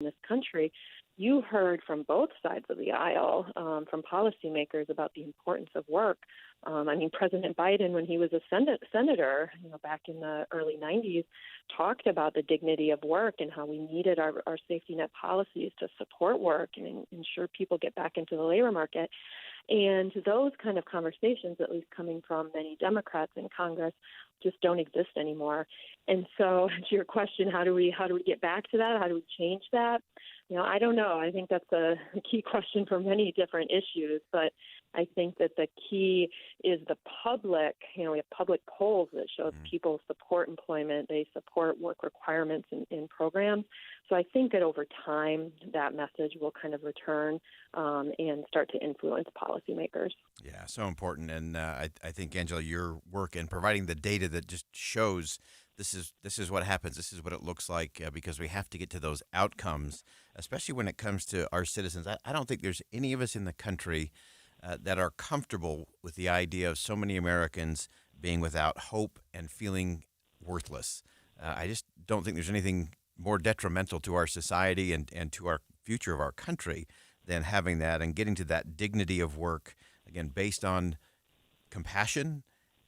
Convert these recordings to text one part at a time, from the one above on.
in this country, you heard from both sides of the aisle, from policymakers about the importance of work. President Biden, when he was a senator, back in the early 90s, talked about the dignity of work and how we needed our safety net policies to support work and ensure people get back into the labor market. And those kind of conversations, at least coming from many Democrats in Congress, just don't exist anymore. And so, to your question, how do we get back to that? How do we change that? I don't know. I think that's a key question for many different issues, but I think that the key is the public. We have public polls that show people support employment, they support work requirements in programs. So I think that over time, that message will kind of return and start to influence policymakers. Yeah, so important. And I think, Angela, your work in providing the data that just shows this is what happens, this is what it looks like, because we have to get to those outcomes, especially when it comes to our citizens. I don't think there's any of us in the country that are comfortable with the idea of so many Americans being without hope and feeling worthless. I just don't think there's anything more detrimental to our society and to our future of our country than having that and getting to that dignity of work, again, based on compassion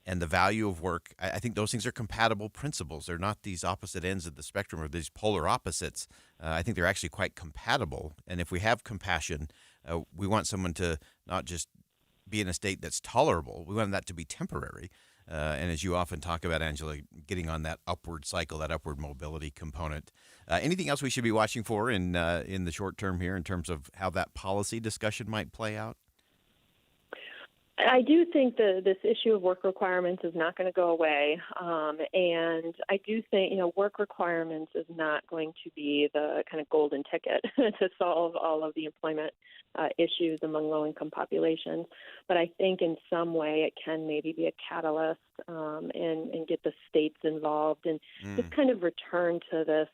and the value of work. I think those things are compatible principles. They're not these opposite ends of the spectrum or these polar opposites. I think they're actually quite compatible. And if we have compassion, we want someone to not just be in a state that's tolerable. We want that to be temporary. And as you often talk about, Angela, getting on that upward cycle, that upward mobility component. Anything else we should be watching for in the short term here in terms of how that policy discussion might play out? I do think this issue of work requirements is not going to go away. And I do think, work requirements is not going to be the kind of golden ticket to solve all of the employment issues among low-income populations. But I think in some way it can maybe be a catalyst and get the states involved and just kind of return to this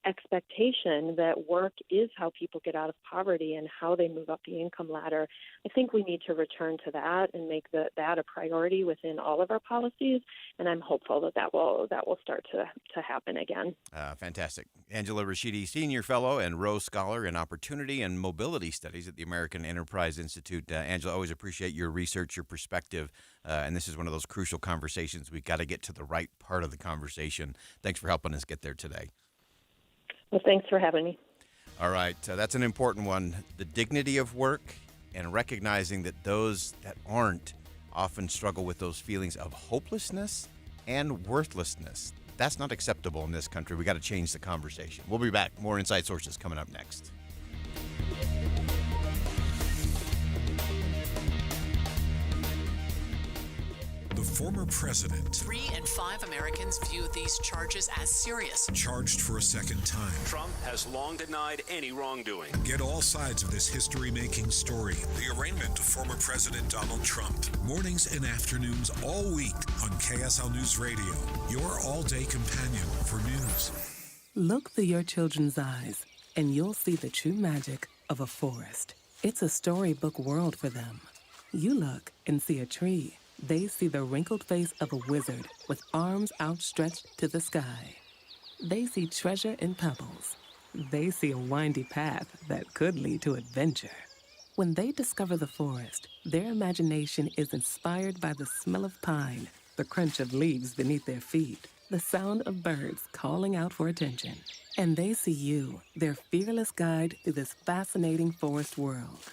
expectation that work is how people get out of poverty and how they move up the income ladder. I think we need to return to that and make that a priority within all of our policies, and I'm hopeful that will start to happen again. Fantastic. Angela Rashidi, Senior Fellow and Rose Scholar in Opportunity and Mobility Studies at the American Enterprise Institute. Angela, always appreciate your research, your perspective, and this is one of those crucial conversations. We've got to get to the right part of the conversation. Thanks for helping us get there today. Well, thanks for having me. All right. That's an important one. The dignity of work and recognizing that those that aren't often struggle with those feelings of hopelessness and worthlessness. That's not acceptable in this country. We got to change the conversation. We'll be back. More Inside Sources coming up next. The former president. 3 in 5 Americans view these charges as serious. Charged for a second time. Trump has long denied any wrongdoing. Get all sides of this history-making story. The arraignment of former President Donald Trump. Mornings and afternoons all week on KSL News Radio. Your all-day companion for news. Look through your children's eyes, and you'll see the true magic of a forest. It's a storybook world for them. You look and see a tree. They see the wrinkled face of a wizard with arms outstretched to the sky. They see treasure in pebbles. They see a windy path that could lead to adventure. When they discover the forest, their imagination is inspired by the smell of pine, the crunch of leaves beneath their feet, the sound of birds calling out for attention. And they see you, their fearless guide through this fascinating forest world.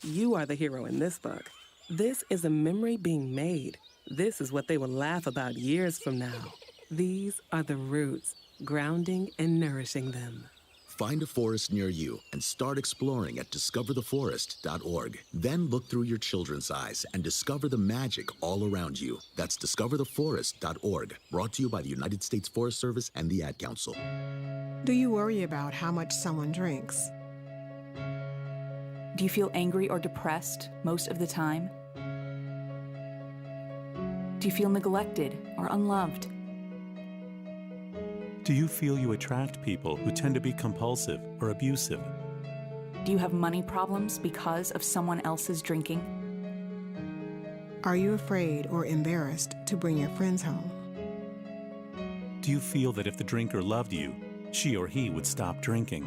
You are the hero in this book. This is a memory being made. This is what they will laugh about years from now. These are the roots, grounding and nourishing them. Find a forest near you and start exploring at discovertheforest.org. Then look through your children's eyes and discover the magic all around you. That's discovertheforest.org. Brought to you by the United States Forest Service and the Ad Council. Do you worry about how much someone drinks? Do you feel angry or depressed most of the time? Do you feel neglected or unloved? Do you feel you attract people who tend to be compulsive or abusive? Do you have money problems because of someone else's drinking? Are you afraid or embarrassed to bring your friends home? Do you feel that if the drinker loved you, she or he would stop drinking.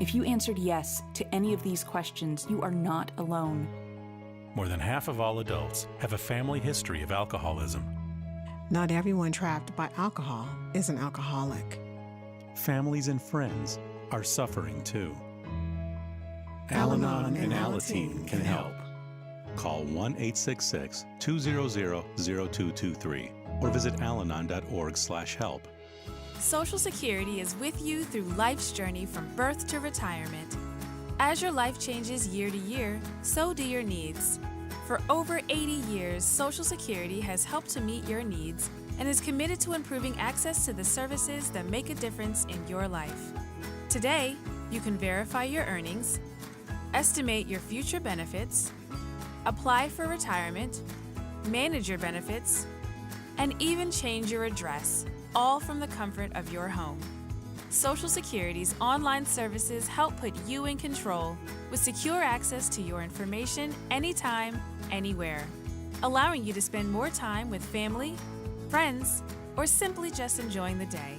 If you answered yes to any of these questions, you are not alone. More than half of all adults have a family history of alcoholism. Not everyone trapped by alcohol is an alcoholic. Families and friends are suffering too. Al-Anon and Alateen can help. Call 1-866-200-0223 or visit alanon.org/help. Social Security is with you through life's journey from birth to retirement. As your life changes year to year, so do your needs. For over 80 years, Social Security has helped to meet your needs and is committed to improving access to the services that make a difference in your life. Today, you can verify your earnings, estimate your future benefits, apply for retirement, manage your benefits, and even change your address, all from the comfort of your home. Social Security's online services help put you in control with secure access to your information anytime, anywhere, allowing you to spend more time with family, friends, or simply just enjoying the day.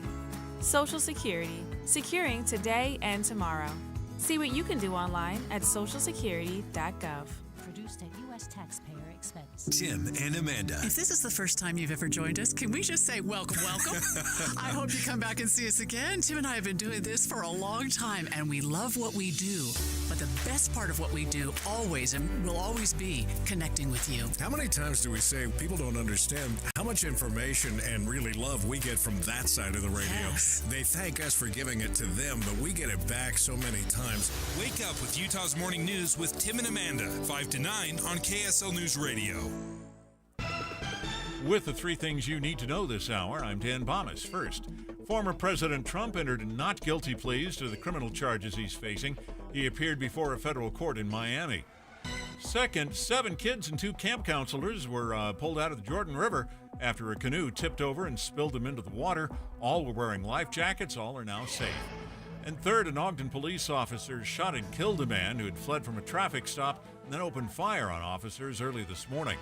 Social Security, securing today and tomorrow. See what you can do online at socialsecurity.gov. Produced at U.S. taxpayer expense. Tim and Amanda. If this is the first time you've ever joined us, can we just say welcome, welcome? I hope you come back and see us again. Tim and I have been doing this for a long time, and we love what we do. But the best part of what we do always and will always be connecting with you. How many times do we say people don't understand how much information and really love we get from that side of the radio? Yes. They thank us for giving it to them, but we get it back so many times. Wake up with Utah's Morning News with Tim and Amanda, 5 to 9 on KSL News Radio. With the three things you need to know this hour, I'm Dan Bomas. First, former President Trump entered not guilty pleas to the criminal charges he's facing. He appeared before a federal court in Miami. Second, 7 kids and 2 camp counselors were pulled out of the Jordan River after a canoe tipped over and spilled them into the water. All were wearing life jackets. All are now safe. And third, an Ogden police officer shot and killed a man who had fled from a traffic stop and then opened fire on officers early this morning.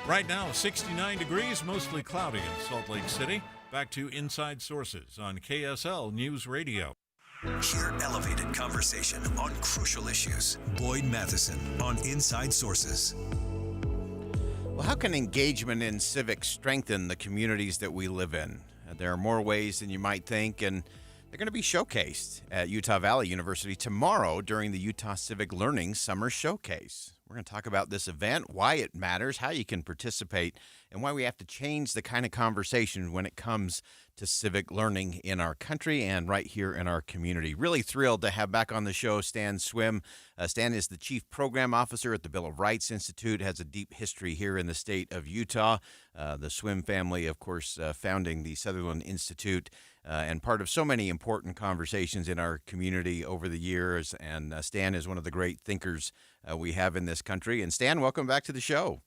Right now, 69 degrees, mostly cloudy in Salt Lake City. Back to Inside Sources on KSL News Radio. Hear elevated conversation on crucial issues. Boyd Matheson on Inside Sources. Well, how can engagement in civics strengthen the communities that we live in? There are more ways than you might think, and they're going to be showcased at Utah Valley University tomorrow during the Utah Civic Learning Summer Showcase. We're going to talk about this event, why it matters, how you can participate, and why we have to change the kind of conversation when it comes to civic learning in our country and right here in our community. Really thrilled to have back on the show Stan Swim. Stan is the Chief Program Officer at the Bill of Rights Institute, has a deep history here in the state of Utah. The Swim family, of course, founding the Sutherland Institute, and part of so many important conversations in our community over the years. And Stan is one of the great thinkers we have in this country. And Stan, welcome back to the show.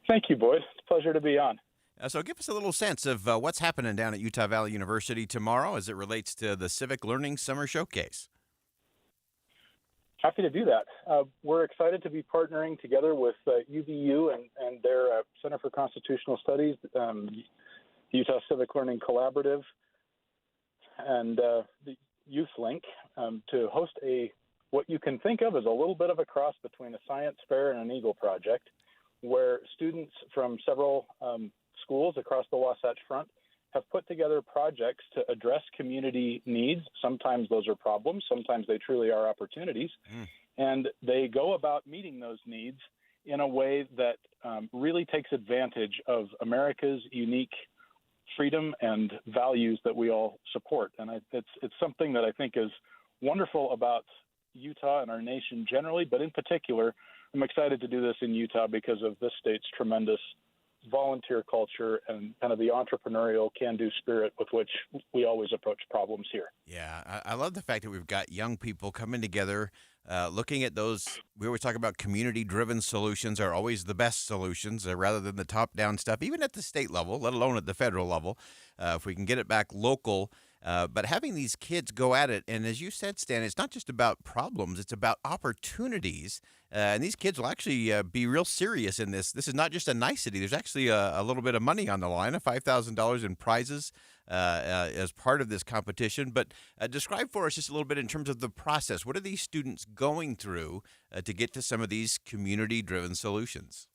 Thank you, Boyd. It's a pleasure to be on. So give us a little sense of what's happening down at Utah Valley University tomorrow as it relates to the Civic Learning Summer Showcase. Happy to do that. We're excited to be partnering together with UVU and their Center for Constitutional Studies, the Utah Civic Learning Collaborative, and the Youth Link to host what you can think of as a little bit of a cross between a science fair and an Eagle project, where students from several schools across the Wasatch Front have put together projects to address community needs. Sometimes those are problems. Sometimes they truly are opportunities. And they go about meeting those needs in a way that really takes advantage of America's unique freedom and values that we all support. And it's something that I think is wonderful about Utah and our nation generally, but in particular, I'm excited to do this in Utah because of this state's tremendous volunteer culture and kind of the entrepreneurial can-do spirit with which we always approach problems here. Yeah, I love the fact that we've got young people coming together, looking at those. We always talk about community-driven solutions are always the best solutions rather than the top-down stuff, even at the state level, let alone at the federal level. If we can get it back local, but having these kids go at it, and as you said, Stan, it's not just about problems, it's about opportunities. And these kids will actually be real serious in this. This is not just a nicety. There's actually a little bit of money on the line, $5,000 in prizes as part of this competition. But describe for us just a little bit in terms of the process. What are these students going through to get to some of these community-driven solutions?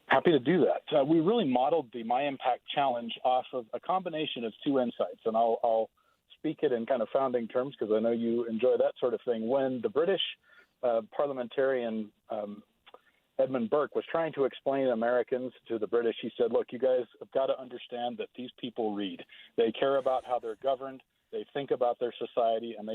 Happy to do that. We really modeled the My Impact Challenge off of a combination of two insights, and I'll speak it in kind of founding terms because I know you enjoy that sort of thing. When the British parliamentarian Edmund Burke was trying to explain Americans to the British, he said, look, you guys have got to understand that these people read. They care about how they're governed. They think about their society, and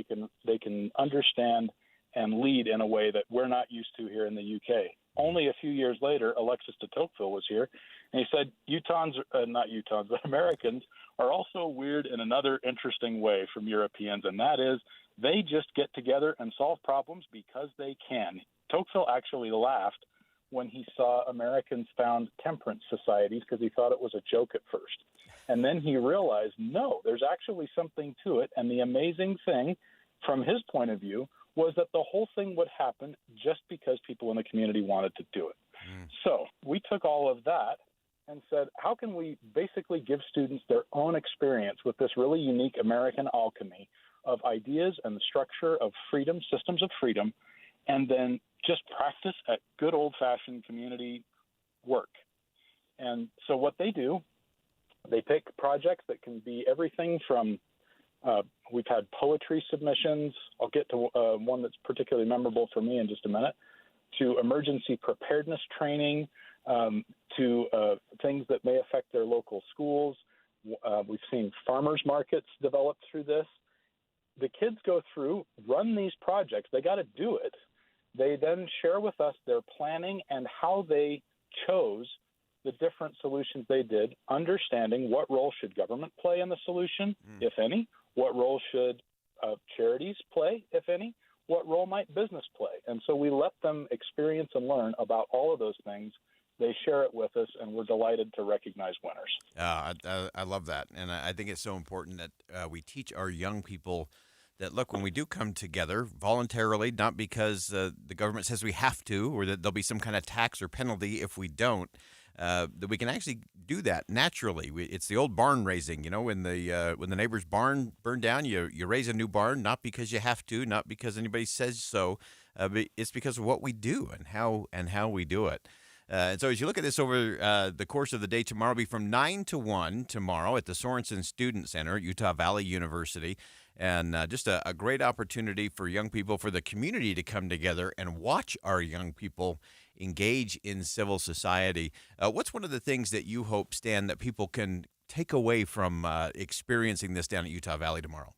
they can understand and lead in a way that we're not used to here in the UK. Only a few years later, Alexis de Tocqueville was here, and he said, but Americans are also weird in another interesting way from Europeans, and that is they just get together and solve problems because they can. Tocqueville actually laughed when he saw Americans found temperance societies because he thought it was a joke at first. And then he realized, no, there's actually something to it, and the amazing thing from his point of view was that the whole thing would happen just because people in the community wanted to do it. So we took all of that and said, how can we basically give students their own experience with this really unique American alchemy of ideas and the structure of freedom, systems of freedom, and then just practice at good old-fashioned community work. And so what they do, they pick projects that can be everything from we've had poetry submissions. I'll get to one that's particularly memorable for me in just a minute, to emergency preparedness training, to things that may affect their local schools. We've seen farmers markets develop through this. The kids go through, run these projects. They got to do it. They then share with us their planning and how they chose the different solutions they did, understanding what role should government play in the solution, if any, what role should charities play, if any, what role might business play. And so we let them experience and learn about all of those things. They share it with us, and we're delighted to recognize winners. I love that, and I think it's so important that we teach our young people that, look, when we do come together voluntarily, not because the government says we have to or that there'll be some kind of tax or penalty if we don't, that we can actually do that naturally. It's the old barn raising, when the neighbor's barn burned down, you raise a new barn, not because you have to, not because anybody says so, but it's because of what we do and how we do it. And so as you look at this over the course of the day, tomorrow will be from 9 to 1 tomorrow at the Sorensen Student Center at Utah Valley University. And just a great opportunity for young people, for the community to come together and watch our young people engage in civil society. What's one of the things that you hope, Stan, that people can take away from experiencing this down at Utah Valley tomorrow?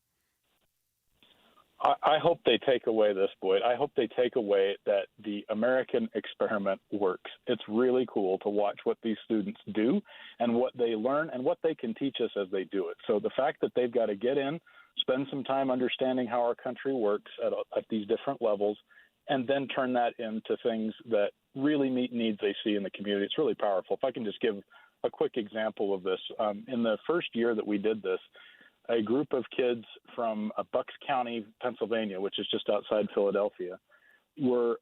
I hope they take away this, Boyd. I hope they take away that the American experiment works. It's really cool to watch what these students do and what they learn and what they can teach us as they do it. So the fact that they've got to get in, spend some time understanding how our country works at these different levels, and then turn that into things that really meet needs they see in the community. It's really powerful. If I can just give a quick example of this. In the first year that we did this, a group of kids from Bucks County, Pennsylvania, which is just outside Philadelphia, were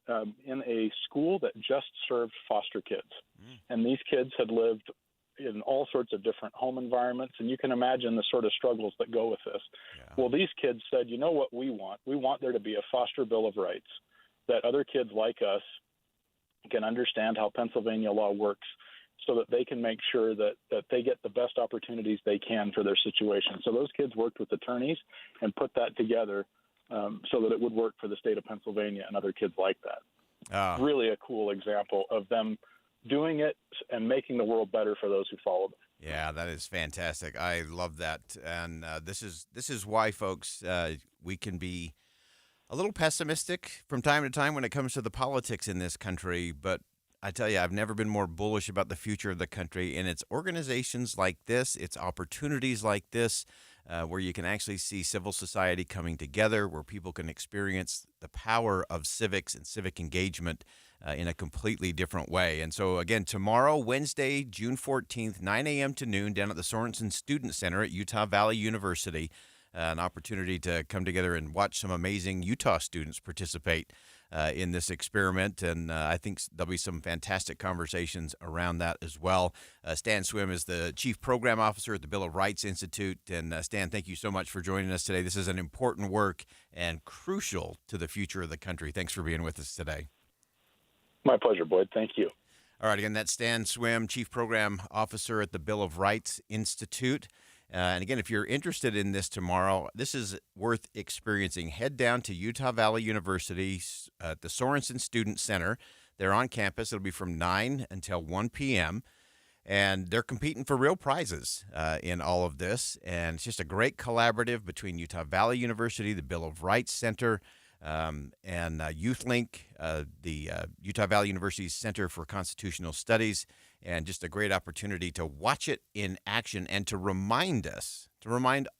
in a school that just served foster kids. And these kids had lived in all sorts of different home environments, and you can imagine the sort of struggles that go with this. Yeah. Well, these kids said, you know what we want? We want there to be a foster bill of rights, that other kids like us can understand how Pennsylvania law works, so that they can make sure that they get the best opportunities they can for their situation. So those kids worked with attorneys and put that together so that it would work for the state of Pennsylvania and other kids like that. Really a cool example of them doing it and making the world better for those who follow them. Yeah, that is fantastic. I love that. And this is why, folks, we can be a little pessimistic from time to time when it comes to the politics in this country, but I tell you, I've never been more bullish about the future of the country, and it's organizations like this, it's opportunities like this, where you can actually see civil society coming together, where people can experience the power of civics and civic engagement in a completely different way. And so, again, tomorrow, Wednesday, June 14th, 9 a.m. to noon, down at the Sorensen Student Center at Utah Valley University. an opportunity to come together and watch some amazing Utah students participate in this experiment, and I think there'll be some fantastic conversations around that as well. Stan Swim is the Chief Program Officer at the Bill of Rights Institute, and Stan, thank you so much for joining us today. This is an important work and crucial to the future of the country. Thanks for being with us today. My pleasure, Boyd. Thank you. All right, again, that's Stan Swim, Chief Program Officer at the Bill of Rights Institute. And again, if you're interested in this tomorrow, this is worth experiencing. Head down to Utah Valley University at the Sorensen Student Center. They're on campus. It'll be from 9 until 1 p.m., and they're competing for real prizes in all of this. And it's just a great collaborative between Utah Valley University, the Bill of Rights Center, and YouthLink, the Utah Valley University's Center for Constitutional Studies, and just a great opportunity to watch it in action and to remind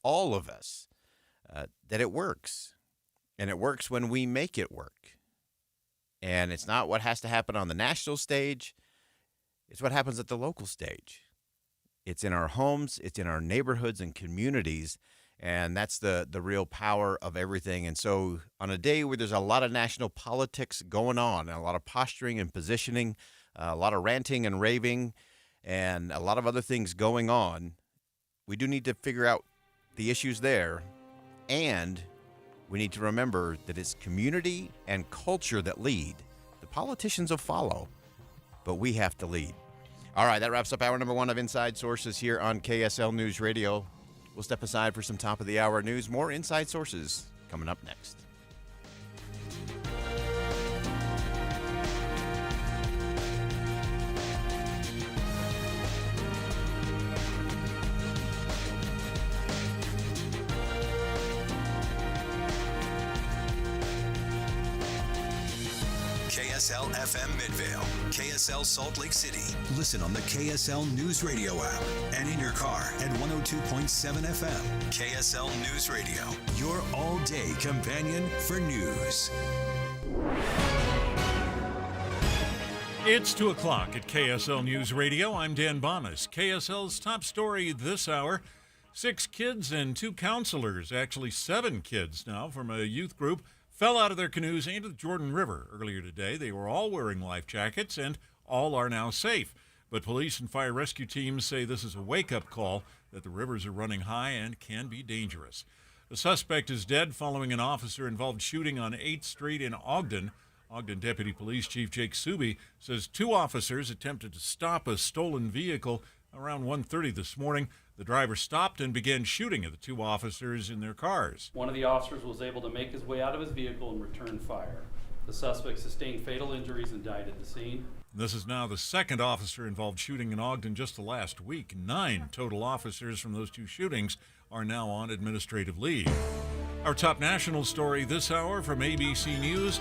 all of us that it works. And it works when we make it work. And it's not what has to happen on the national stage. It's what happens at the local stage. It's in our homes. It's in our neighborhoods and communities. And that's the real power of everything. And so on a day where there's a lot of national politics going on, and a lot of posturing and positioning, a lot of ranting and raving, and a lot of other things going on, we do need to figure out the issues there. And we need to remember that it's community and culture that lead. The politicians will follow, but we have to lead. All right, that wraps up hour number 1 of Inside Sources here on KSL News Radio. We'll step aside for some top-of-the-hour news. More Inside Sources coming up next. KSL FM Midvale, KSL Salt Lake City. Listen on the KSL News Radio app and in your car at 102.7 FM. KSL News Radio, your all-day companion for news. It's 2 o'clock at KSL News Radio. I'm Dan Bomas. KSL's top story this hour: 6 kids and 2 counselors, actually 7 kids now, from a youth group, fell out of their canoes into the Jordan River earlier today. They were all wearing life jackets, and all are now safe. But police and fire rescue teams say this is a wake-up call that the rivers are running high and can be dangerous. The suspect is dead following an officer-involved shooting on 8th Street in Ogden. Ogden Deputy Police Chief Jake Suby says 2 officers attempted to stop a stolen vehicle around 1:30 this morning. The driver stopped and began shooting at the 2 officers in their cars. One of the officers was able to make his way out of his vehicle and return fire. The suspect sustained fatal injuries and died at the scene. This is now the 2nd officer-involved shooting in Ogden just the last week. 9 total officers from those 2 shootings are now on administrative leave. Our top national story this hour from ABC News: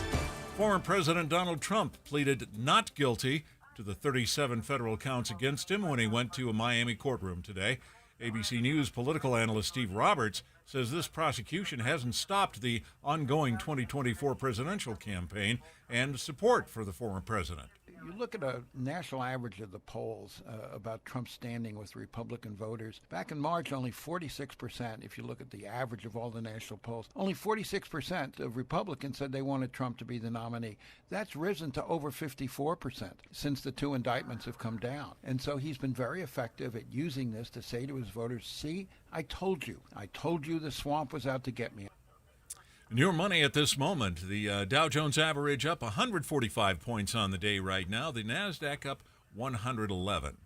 former President Donald Trump pleaded not guilty to the 37 federal counts against him when he went to a Miami courtroom today. ABC News political analyst Steve Roberts says this prosecution hasn't stopped the ongoing 2024 presidential campaign and support for the former president. You look at a national average of the polls about Trump's standing with Republican voters. Back in March, only 46%, if you look at the average of all the national polls, only 46% of Republicans said they wanted Trump to be the nominee. That's risen to over 54% since the 2 indictments have come down. And so he's been very effective at using this to say to his voters, see, I told you the swamp was out to get me. And your money at this moment: the Dow Jones average up 145 points on the day right now. The NASDAQ up 111.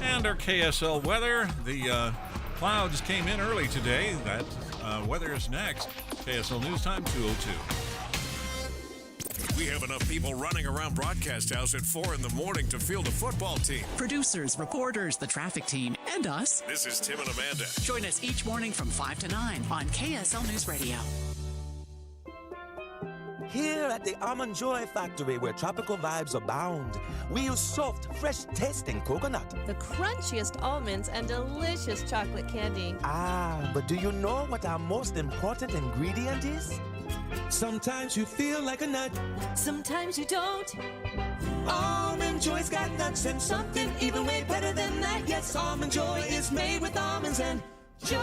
And our KSL weather: the clouds came in early today. That weather is next. KSL News Time 2:02. We have enough people running around Broadcast House at 4 in the morning to field a football team. Producers, reporters, the traffic team, and us. This is Tim and Amanda. Join us each morning from 5 to 9 on KSL News Radio. Here at the Almond Joy Factory, where tropical vibes abound, we use soft, fresh tasting coconut. The crunchiest almonds and delicious chocolate candy. Ah, but do you know what our most important ingredient is? Sometimes you feel like a nut. Sometimes you don't. Almond Joy's got nuts and something even way better than that. Yes, Almond Joy is made with almonds and joy.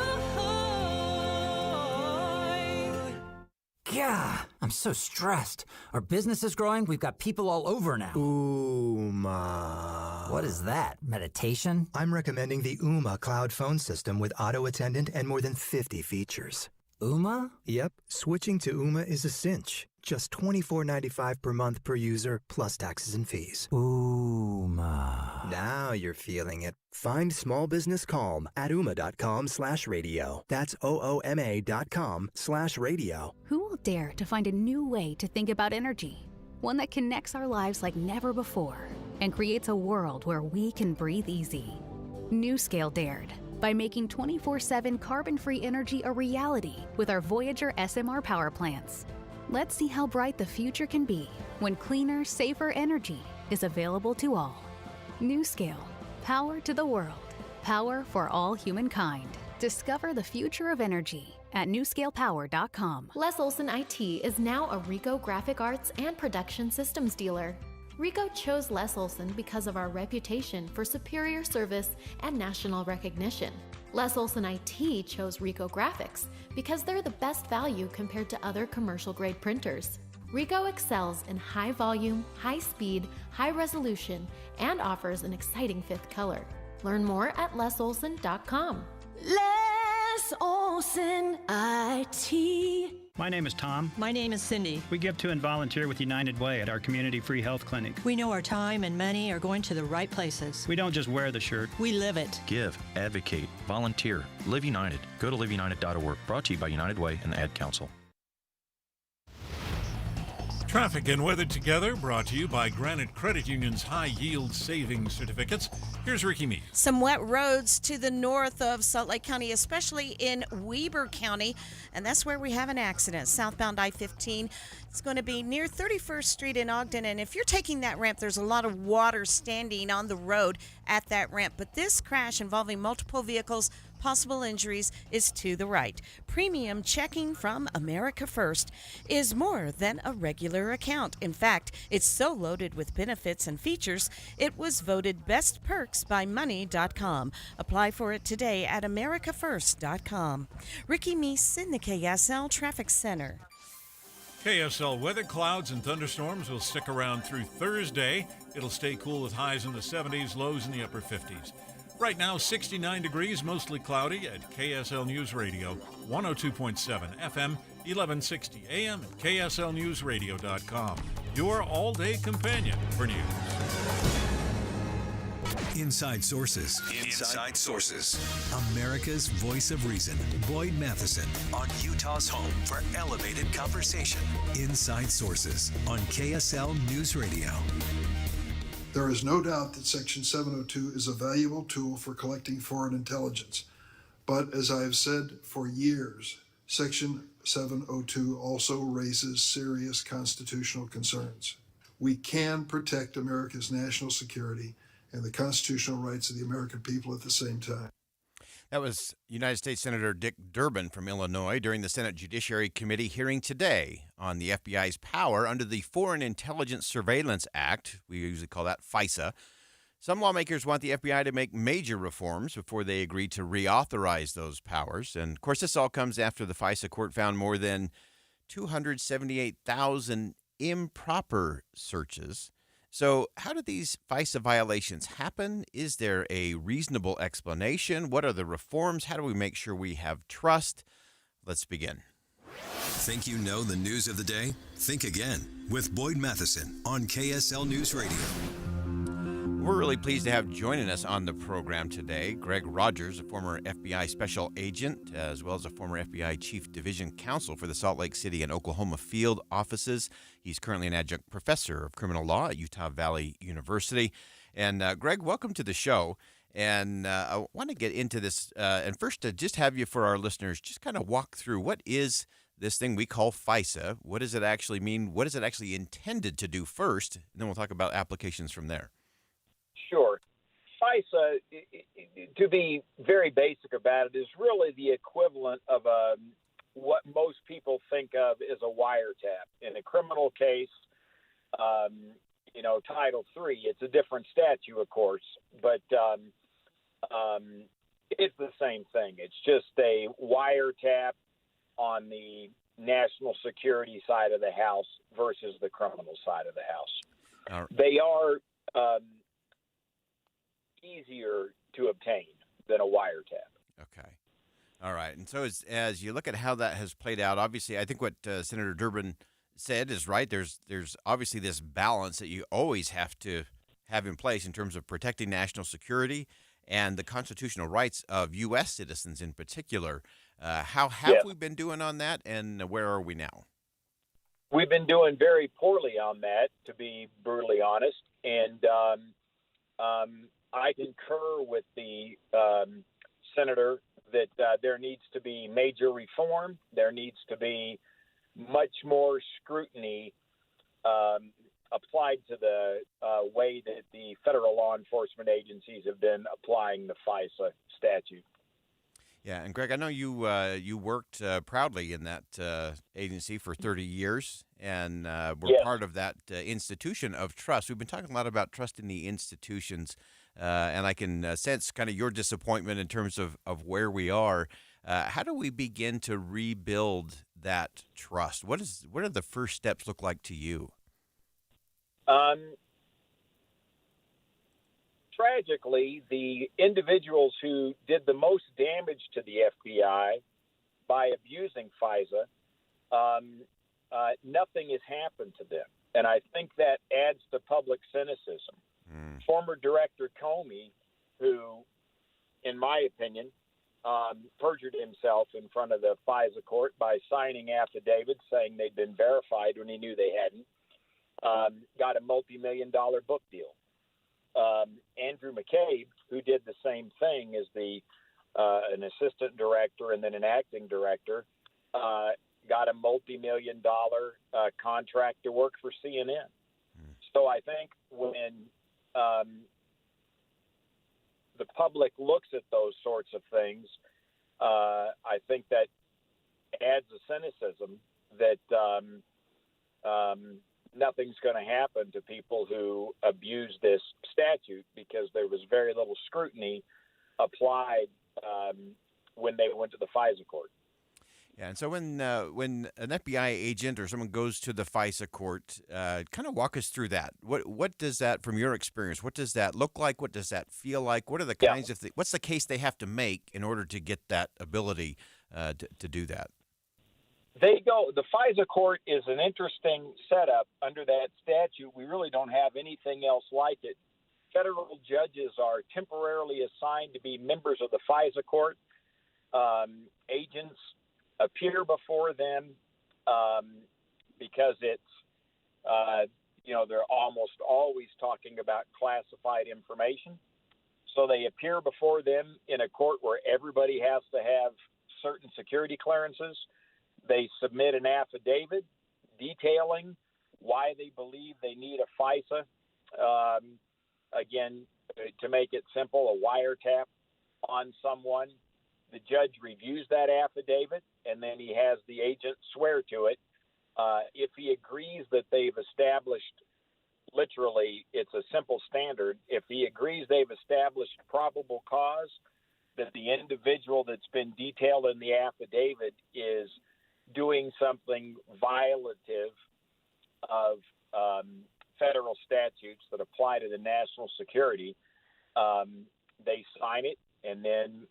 Yeah, I'm so stressed. Our business is growing. We've got people all over now. Ooma. What is that? Meditation? I'm recommending the Ooma cloud phone system with auto attendant and more than 50 features. Ooma? Yep. Switching to Ooma is a cinch. Just $24.95 per month per user, plus taxes and fees. Ooma. Now you're feeling it. Find small business calm at ooma.com/radio. That's OOMA.com/radio. Who will dare to find a new way to think about energy? One that connects our lives like never before and creates a world where we can breathe easy. NewScale dared by making 24/7 carbon-free energy a reality with our Voyager SMR power plants. Let's see how bright the future can be when cleaner, safer energy is available to all. NewScale. Power to the world. Power for all humankind. Discover the future of energy at newscalepower.com. Les Olson IT is now a Ricoh Graphic Arts and Production Systems dealer. Ricoh chose Les Olson because of our reputation for superior service and national recognition. Les Olson IT chose Ricoh Graphics because they're the best value compared to other commercial-grade printers. Ricoh excels in high volume, high speed, high resolution, and offers an exciting fifth color. Learn more at lesolson.com. Les Olson IT. My name is Tom. My name is Cindy. We give to and volunteer with United Way at our community free health clinic. We know our time and money are going to the right places. We don't just wear the shirt. We live it. Give, advocate, volunteer, Live United. Go to liveunited.org. Brought to you by United Way and the Ad Council. Traffic and weather together, brought to you by Granite Credit Union's high-yield savings certificates. Here's Ricky Meade. Some wet roads to the north of Salt Lake County, especially in Weber County, and that's where we have an accident. Southbound I-15. It's going to be near 31st Street in Ogden, and if you're taking that ramp, there's a lot of water standing on the road at that ramp. But this crash involving multiple vehicles, possible injuries, is to the right. Premium checking from America First is more than a regular account. In fact, it's so loaded with benefits and features, it was voted Best Perks by Money.com. Apply for it today at AmericaFirst.com. Ricky Meese in the KSL Traffic Center. KSL weather, clouds and thunderstorms will stick around through Thursday. It'll stay cool with highs in the 70s, lows in the upper 50s. Right now, 69 degrees, mostly cloudy at KSL News Radio, 102.7 FM, 1160 AM at KSLNewsRadio.com. Your all-day companion for news. Inside Sources. Inside Sources. America's voice of reason. Boyd Matheson on Utah's home for elevated conversation. Inside Sources on KSL News Radio. There is no doubt that Section 702 is a valuable tool for collecting foreign intelligence. But as I have said for years, Section 702 also raises serious constitutional concerns. We can protect America's national security and the constitutional rights of the American people at the same time. That was United States Senator Dick Durbin from Illinois during the Senate Judiciary Committee hearing today on the FBI's power under the Foreign Intelligence Surveillance Act. We usually call that FISA. Some lawmakers want the FBI to make major reforms before they agree to reauthorize those powers. And, of course, this all comes after the FISA court found more than 278,000 improper searches. So how do these FISA violations happen? Is there a reasonable explanation? What are the reforms? How do we make sure we have trust? Let's begin. Think you know the news of the day? Think again with Boyd Matheson on KSL News Radio. We're really pleased to have joining us on the program today Greg Rogers, a former FBI special agent, as well as a former FBI chief division counsel for the Salt Lake City and Oklahoma field offices. He's currently an adjunct professor of criminal law at Utah Valley University. And Greg, welcome to the show. And I want to get into this. And first, to just have you, for our listeners, just kind of walk through what is this thing we call FISA. What does it actually mean? What is it actually intended to do first? And then we'll talk about applications from there. Sure. FISA, to be very basic about it, is really the equivalent of what most people think of as a wiretap. In a criminal case, Title III. It's a different statute, of course, but it's the same thing. It's just a wiretap on the national security side of the house versus the criminal side of the house. They are easier to obtain than a wiretap. Okay. All right. And so as you look at how that has played out, obviously, I think what Senator Durbin said is right. There's obviously this balance that you always have to have in place in terms of protecting national security and the constitutional rights of U.S. citizens in particular. How have we been doing on that, and where are we now? We've been doing very poorly on that, to be brutally honest. And I concur with the senator that there needs to be major reform. There needs to be much more scrutiny applied to the way that the federal law enforcement agencies have been applying the FISA statute. Yeah, and Greg, I know you worked proudly in that agency for 30 years, and were part of that institution of trust. We've been talking a lot about trust in the institutions, and I can sense kind of your disappointment in terms of where we are. How do we begin to rebuild that trust? What do the first steps look like to you? Tragically, the individuals who did the most damage to the FBI by abusing FISA, nothing has happened to them. And I think that adds to public cynicism. Former Director Comey, who, in my opinion, perjured himself in front of the FISA court by signing affidavits saying they'd been verified when he knew they hadn't, got a multi-million-dollar book deal. Andrew McCabe, who did the same thing as an assistant director and then an acting director, got a multi-million-dollar contract to work for CNN. So I think when the public looks at those sorts of things, I think that adds a cynicism that nothing's going to happen to people who abuse this statute because there was very little scrutiny applied when they went to the FISA court. Yeah, and so when an FBI agent or someone goes to the FISA court, kind of walk us through that. What does that, from your experience, what does that look like? What does that feel like? What are the kinds of what's the case they have to make in order to get that ability to do that? The FISA court is an interesting setup under that statute. We really don't have anything else like it. Federal judges are temporarily assigned to be members of the FISA court. Agents appear before them because it's, they're almost always talking about classified information. So they appear before them in a court where everybody has to have certain security clearances. They submit an affidavit detailing why they believe they need a FISA. Again, to make it simple, a wiretap on someone. The judge reviews that affidavit, and then he has the agent swear to it. If he agrees that they've established, literally, it's a simple standard. If he agrees they've established probable cause that the individual that's been detailed in the affidavit is doing something violative of federal statutes that apply to the national security, they sign it, and then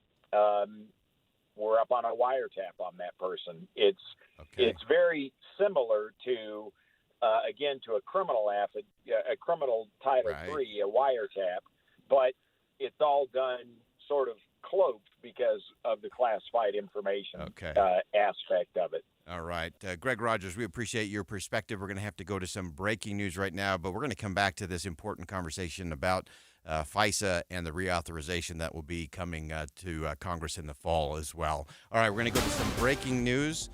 we're up on a wiretap on that person. It's very similar to, again, to a criminal Title III, a wiretap, but it's all done sort of cloaked because of the classified information aspect of it. All right. Greg Rogers, we appreciate your perspective. We're going to have to go to some breaking news right now, but we're going to come back to this important conversation about FISA and the reauthorization that will be coming to Congress in the fall as well. All right, we're going to go to some breaking news.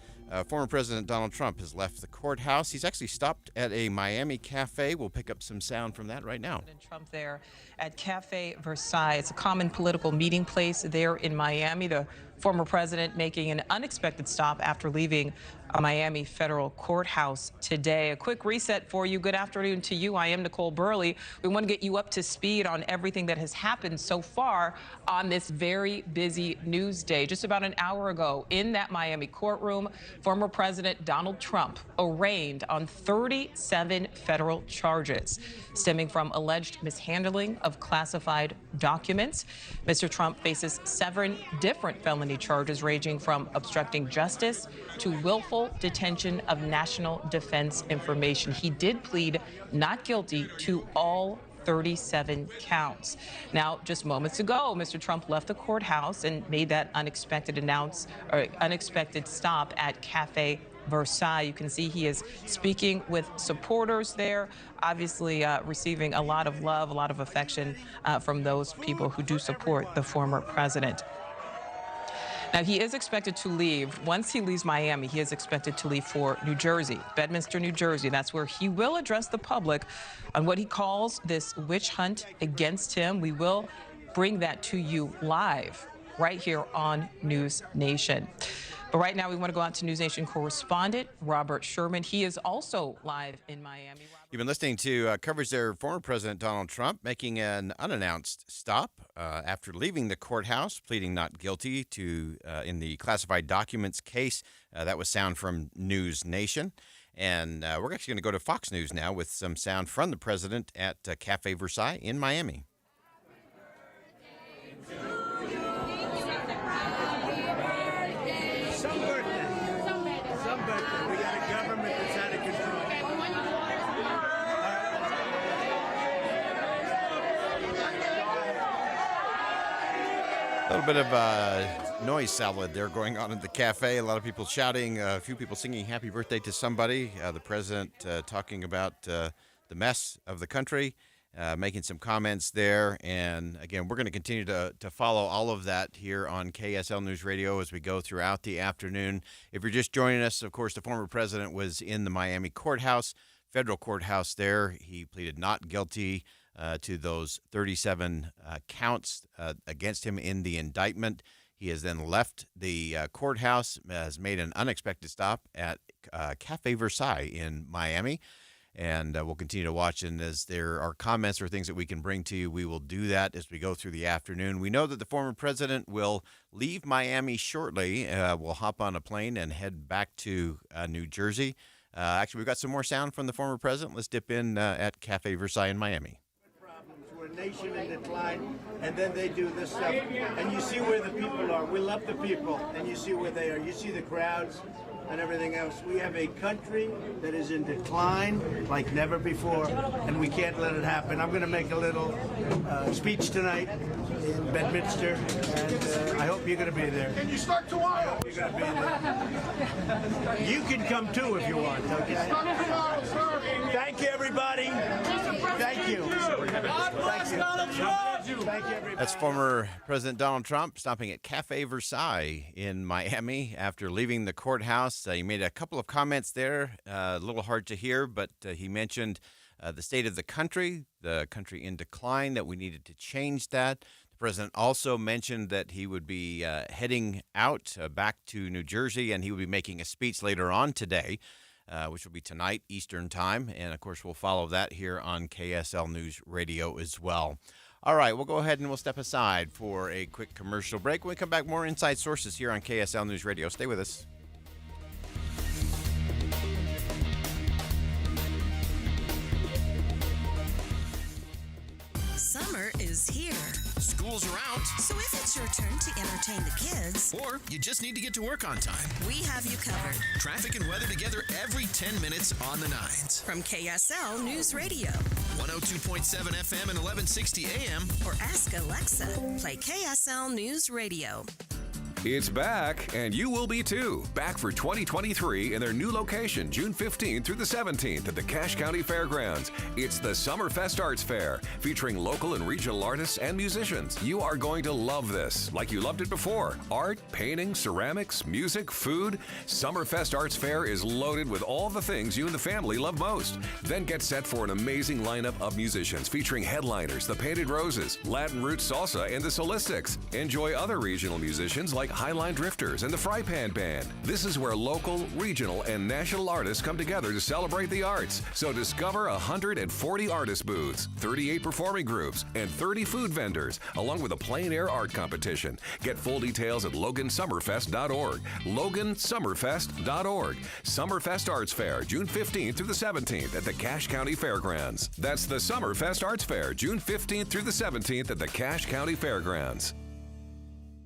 Former President Donald Trump has left the courthouse. He's actually stopped at a Miami cafe. We'll pick up some sound from that right now. Trump there at Cafe Versailles. It's a common political meeting place there in Miami. The Former president making an unexpected stop after leaving a Miami federal courthouse today. A quick reset for you. Good afternoon to you. I am Nicole Burley. We want to get you up to speed on everything that has happened so far on this very busy news day. Just about an hour ago in that Miami courtroom, former President Donald Trump arraigned on 37 federal charges stemming from alleged mishandling of classified documents. Mr. Trump faces 7 different felony charges ranging from obstructing justice to willful detention of national defense information. He did plead not guilty to all 37 counts. Now, just moments ago, Mr. Trump left the courthouse and made that unexpected stop at Cafe Versailles. You can see he is speaking with supporters there, obviously receiving a lot of love, a lot of affection from those people who do support the former president. Now, he is expected to leave. Once he leaves Miami, he is expected to leave for New Jersey, Bedminster, New Jersey. That's where he will address the public on what he calls this witch hunt against him. We will bring that to you live right here on News Nation. But right now, we want to go out to News Nation correspondent Robert Sherman. He is also live in Miami. You've been listening to coverage there. Former President Donald Trump making an unannounced stop after leaving the courthouse, pleading not guilty to in the classified documents case. That was sound from News Nation. And we're actually going to go to Fox News now with some sound from the president at Cafe Versailles in Miami. A little bit of noise salad there going on in the cafe. A lot of people shouting, a few people singing happy birthday to somebody. The president talking about the mess of the country, making some comments there. And again, we're going to continue to follow all of that here on KSL News Radio as we go throughout the afternoon. If you're just joining us, of course, the former president was in the Miami courthouse, federal courthouse there. He pleaded not guilty to those 37 counts against him in the indictment. He has then left the courthouse, has made an unexpected stop at Cafe Versailles in Miami. And we'll continue to watch. And as there are comments or things that we can bring to you, we will do that as we go through the afternoon. We know that the former president will leave Miami shortly. We'll hop on a plane and head back to New Jersey. Actually, we've got some more sound from the former president. Let's dip in at Cafe Versailles in Miami. We're a nation in decline, and then they do this stuff. And you see where the people are. We love the people, and you see where they are. You see the crowds and everything else. We have a country that is in decline like never before, and we can't let it happen. I'm going to make a little speech tonight in Bedminster, and I hope you're going to be there. Can you start tomorrow? You're going to be there. You can come too if you want, okay? Thank you, everybody. Thank you. Thank you. Thank you, everybody. That's former President Donald Trump stopping at Cafe Versailles in Miami after leaving the courthouse. He made a couple of comments there, a little hard to hear, but he mentioned the state of the country in decline, that we needed to change that. The president also mentioned that he would be heading out back to New Jersey, and he will be making a speech later on today, which will be tonight Eastern time. And, of course, we'll follow that here on KSL News Radio as well. All right, we'll go ahead and we'll step aside for a quick commercial break. When we come back, more Inside Sources here on KSL News Radio. Stay with us. Summer is here. Schools are out. So if it's your turn to entertain the kids, or you just need to get to work on time, we have you covered. Traffic and weather together every 10 minutes on the 9s. From KSL News Radio. 102.7 FM and 1160 AM. Or ask Alexa. Play KSL News Radio. It's back, and you will be too. Back for 2023 in their new location, June 15th through the 17th at the Cache County Fairgrounds. It's the Summerfest Arts Fair, featuring local and regional artists and musicians. You are going to love this, like you loved it before. Art, painting, ceramics, music, food. Summerfest Arts Fair is loaded with all the things you and the family love most. Then get set for an amazing lineup of musicians featuring headliners, the Painted Roses, Latin Roots Salsa, and the Solistics. Enjoy other regional musicians like like Highline Drifters and the Fry Pan Band. This is where local, regional, and national artists come together to celebrate the arts. So discover 140 artist booths, 38 performing groups, and 30 food vendors, along with a plein air art competition. Get full details at logansummerfest.org. logansummerfest.org. Summerfest Arts Fair, June 15th through the 17th at the Cache County Fairgrounds. That's the Summerfest Arts Fair, June 15th through the 17th at the Cache County Fairgrounds.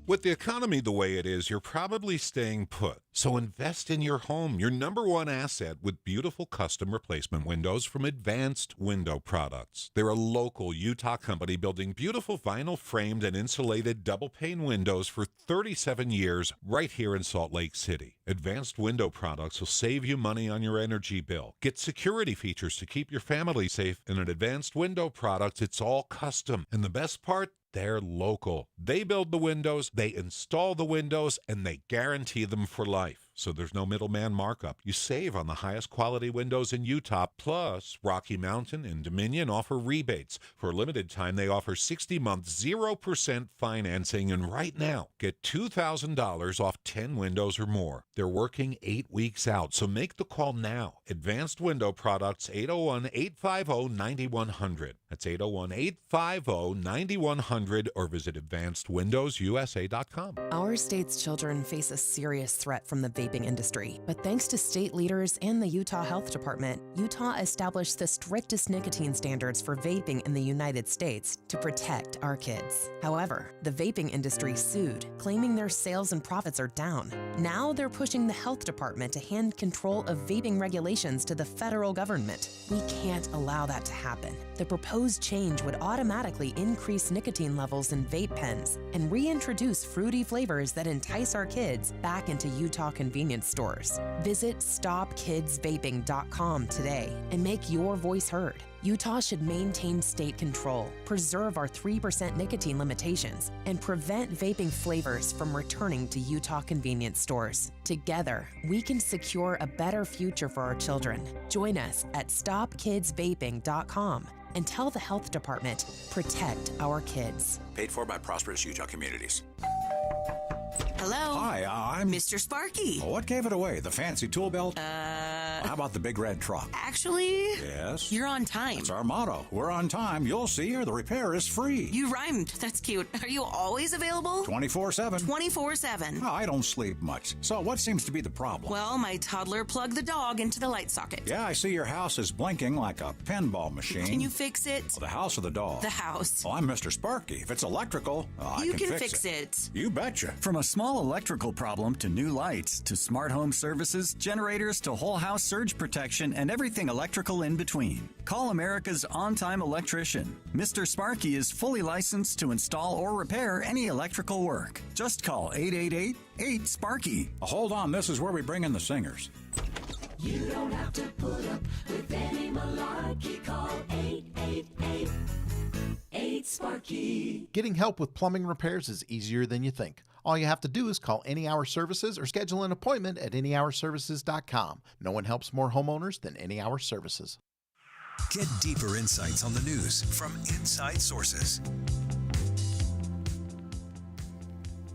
With the economy the way it is, you're probably staying put. So invest in your home, your number one asset, with beautiful custom replacement windows from Advanced Window Products. They're a local Utah company building beautiful vinyl framed and insulated double pane windows for 37 years right here in Salt Lake City. Advanced Window Products will save you money on your energy bill. Get security features to keep your family safe. And at Advanced Window Products, it's all custom. And the best part? They're local. They build the windows, they install the windows, and they guarantee them for life. So there's no middleman markup. You save on the highest quality windows in Utah. Plus, Rocky Mountain and Dominion offer rebates. For a limited time, they offer 60-month 0% financing. And right now, get $2,000 off 10 windows or more. They're working 8 weeks out. So make the call now. Advanced Window Products, 801-850-9100. That's 801-850-9100 or visit advancedwindowsusa.com. Our state's children face a serious threat from the vaping industry, but thanks to state leaders and the Utah Health Department, Utah established the strictest nicotine standards for vaping in the United States to protect our kids. However, the vaping industry sued, claiming their sales and profits are down. Now they're pushing the Health Department to hand control of vaping regulations to the federal government. We can't allow that to happen. The proposed change would automatically increase nicotine levels in vape pens and reintroduce fruity flavors that entice our kids back into Utah convenience stores. Visit StopKidsVaping.com today and make your voice heard. Utah should maintain state control, preserve our 3% nicotine limitations, and prevent vaping flavors from returning to Utah convenience stores. Together, we can secure a better future for our children. Join us at StopKidsVaping.com and tell the Health Department, protect our kids. Paid for by Prosperous Utah Communities. Hello? Hi, I'm Mr. Sparky. What gave it away? The fancy tool belt? How about the big red truck? Actually, Yes. you're on time. That's our motto. We're on time. You'll see, or the repair is free. You rhymed. That's cute. Are you always available? 24/7. 24/7. Oh, I don't sleep much. So what seems to be the problem? Well, my toddler plugged the dog into the light socket. Yeah, I see your house is blinking like a pinball machine. Can you fix it? The house or the dog? The house. Well, I'm Mr. Sparky. If it's electrical, I You can can fix it. You betcha. From a small electrical problem to new lights to smart home services, generators to whole house surge protection, and everything electrical in between. Call America's on-time electrician. Mr. Sparky is fully licensed to install or repair any electrical work. Just call 888-8-SPARKY. Hold on, this is where we bring in the singers. You don't have to put up with any malarkey. Call 888-8-SPARKY. Getting help with plumbing repairs is easier than you think. All you have to do is call Any Hour Services or schedule an appointment at anyhourservices.com. No one helps more homeowners than Any Hour Services. Get deeper insights on the news from inside sources.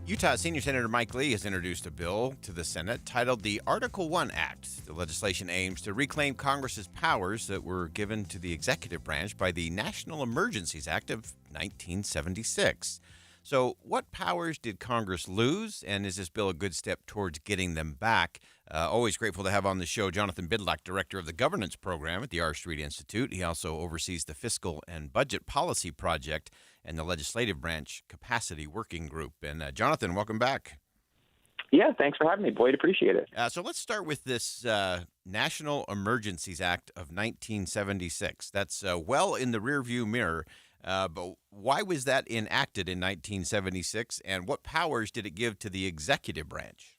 Utah Senior Senator Mike Lee has introduced a bill to the Senate titled the Article 1 Act. The legislation aims to reclaim Congress's powers that were given to the executive branch by the National Emergencies Act of 1976. So what powers did Congress lose, and is this bill a good step towards getting them back? Always grateful to have on the show Jonathan Bidlack, Director of the Governance Program at the R Street Institute. He also oversees the Fiscal and Budget Policy Project and the Legislative Branch Capacity Working Group. And Jonathan, welcome back. Yeah, thanks for having me, Boyd. Appreciate it. So let's start with this National Emergencies Act of 1976. That's well in the rearview mirror. But why was that enacted in 1976, and what powers did it give to the executive branch?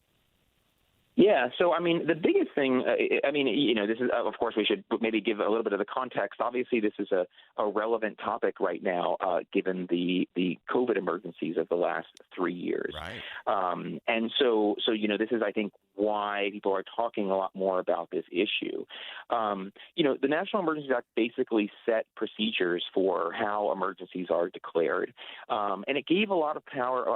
Yeah, so I mean, the biggest thing, this is, of course, we should maybe give a little bit of the context. Obviously, this is a relevant topic right now, given the COVID emergencies of the last 3 years. Right. And so this is, I think, why people are talking a lot more about this issue. The National Emergencies Act basically set procedures for how emergencies are declared, and it gave a lot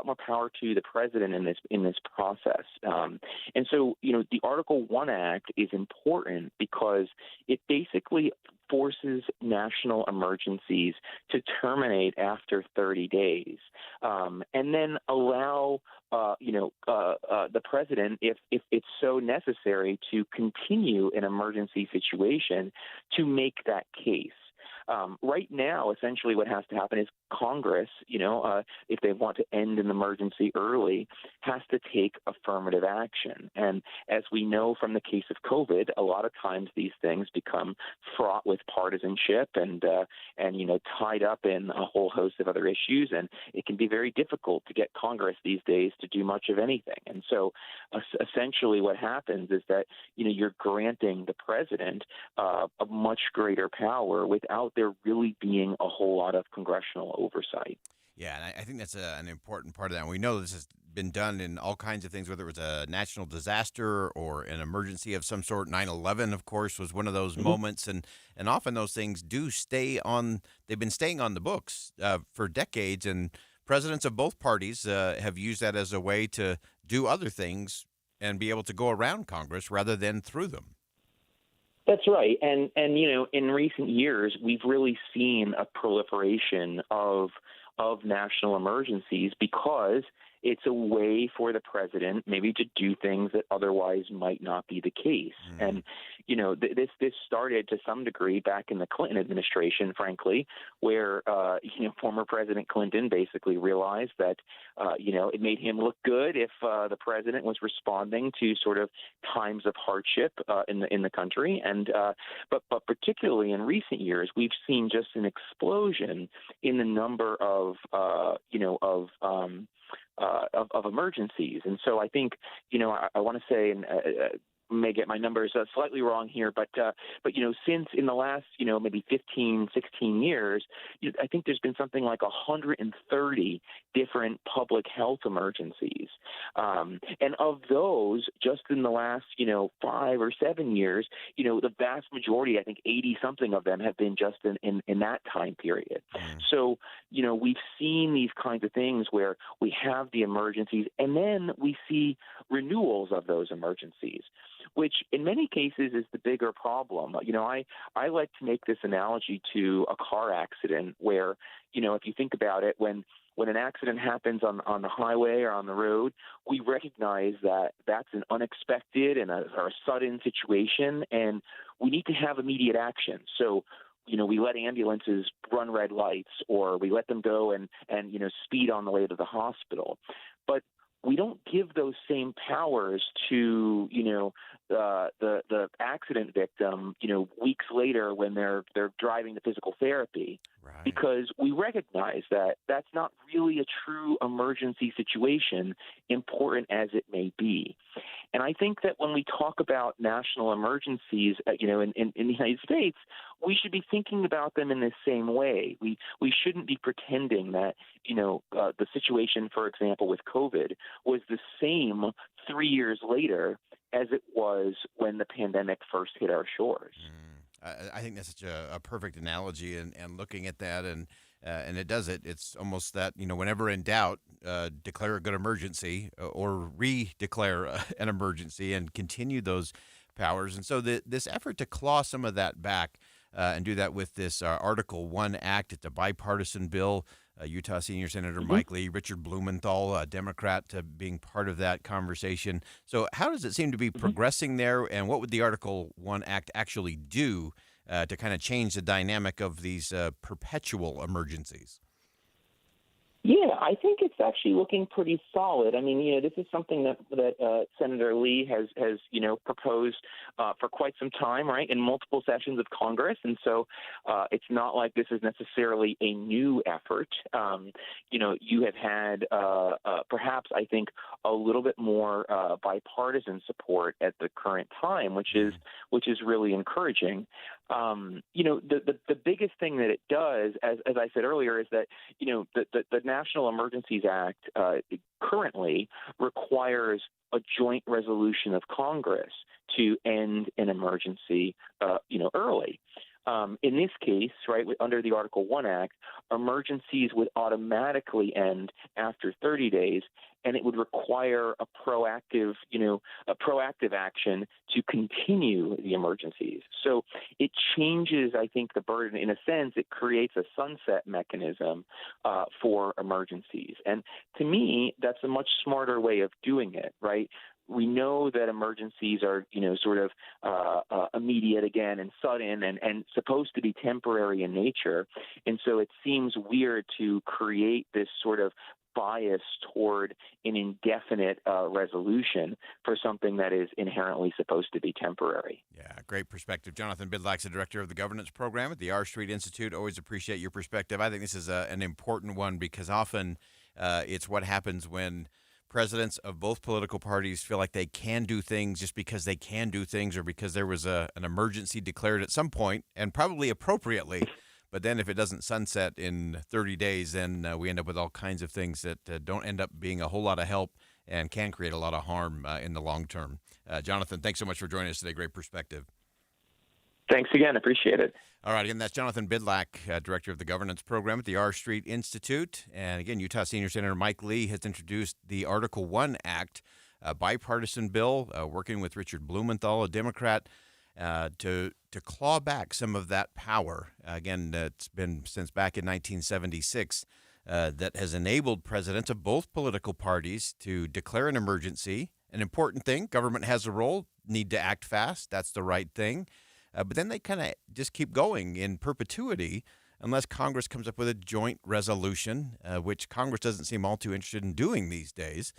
more power to the president in this process. And so, the Article 1 Act is important because it basically forces national emergencies to terminate after 30 days, and then allow the president, if it's so necessary, to continue an emergency situation to make that case. Right now, essentially what has to happen is Congress, if they want to end an emergency early, has to take affirmative action. And as we know from the case of COVID, a lot of times these things become fraught with partisanship and tied up in a whole host of other issues. And it can be very difficult to get Congress these days to do much of anything. And so essentially what happens is that, you're granting the president a much greater power without there really being a whole lot of congressional oversight. Yeah, and I think that's an important part of that. And we know this has been done in all kinds of things, whether it was a national disaster or an emergency of some sort. 9/11, of course, was one of those moments. And often those things do they've been staying on the books for decades. And presidents of both parties have used that as a way to do other things and be able to go around Congress rather than through them. That's right. And in recent years, we've really seen a proliferation of national emergencies because it's a way for the president maybe to do things that otherwise might not be the case. And, this started to some degree back in the Clinton administration, frankly, where, former President Clinton basically realized that, it made him look good if the president was responding to sort of times of hardship in the country. And but particularly in recent years, we've seen just an explosion in the number of emergencies. And so I think, I want to say, and may get my numbers slightly wrong here, but since in the last, maybe 15, 16 years, I think there's been something like 130 different public health emergencies. And of those, just in the last, 5 or 7 years, the vast majority, I think 80 something of them have been just in that time period. So, we've seen these kinds of things where we have the emergencies and then we see renewals of those emergencies, which in many cases is the bigger problem. I like to make this analogy to a car accident where, if you think about it, when an accident happens on the highway or on the road, we recognize that that's an unexpected and a sudden situation, and we need to have immediate action. So, we let ambulances run red lights, or we let them go and speed on the way to the hospital. But we don't give those same powers to, the accident victim, weeks later when they're driving to physical therapy, because we recognize that that's not really a true emergency situation, important as it may be. And I think that when we talk about national emergencies, in the United States, we should be thinking about them in the same way. We shouldn't be pretending that, the situation, for example, with COVID was the same 3 years later as it was when the pandemic first hit our shores. I think that's such a perfect analogy, and looking at that, and it does it. It's almost that, whenever in doubt, declare a good emergency or re-declare an emergency and continue those powers. And so this effort to claw some of that back and do that with this Article 1 Act, it's a bipartisan bill. Utah Senior Senator Mike Lee, Richard Blumenthal, a Democrat, being part of that conversation. So how does it seem to be progressing there, and what would the Article 1 Act actually do to kind of change the dynamic of these perpetual emergencies? Yeah, I think it's actually looking pretty solid. I mean, this is something that Senator Lee has proposed for quite some time, right, in multiple sessions of Congress, and so it's not like this is necessarily a new effort. You have had perhaps, I think, a little bit more bipartisan support at the current time, which is really encouraging. The biggest thing that it does, as I said earlier, is that the National Emergencies Act currently requires a joint resolution of Congress to end an emergency, early. In this case, right, under the Article 1 Act, emergencies would automatically end after 30 days, and it would require a proactive action to continue the emergencies. So it changes, I think, the burden. In a sense, it creates a sunset mechanism for emergencies. And to me, that's a much smarter way of doing it, right? We know that emergencies are, sort of immediate again and sudden and supposed to be temporary in nature. And so it seems weird to create this sort of bias toward an indefinite resolution for something that is inherently supposed to be temporary. Yeah, great perspective. Jonathan Bydlak's the director of the governance program at the R Street Institute. Always appreciate your perspective. I think this is an important one because often it's what happens when presidents of both political parties feel like they can do things just because they can do things or because there was an emergency declared at some point, and probably appropriately. But then if it doesn't sunset in 30 days, then we end up with all kinds of things that don't end up being a whole lot of help and can create a lot of harm in the long term. Jonathan, thanks so much for joining us today. Great perspective. Thanks again. Appreciate it. All right. Again, that's Jonathan Bydlak, director of the governance program at the R Street Institute. And again, Utah Senior Senator Mike Lee has introduced the Article 1 Act, a bipartisan bill working with Richard Blumenthal, a Democrat, to claw back some of that power. Again, it's been since back in 1976 that has enabled presidents of both political parties to declare an emergency. An important thing, government has a role, need to act fast. That's the right thing. But then they kind of just keep going in perpetuity unless Congress comes up with a joint resolution, which Congress doesn't seem all too interested in doing these days.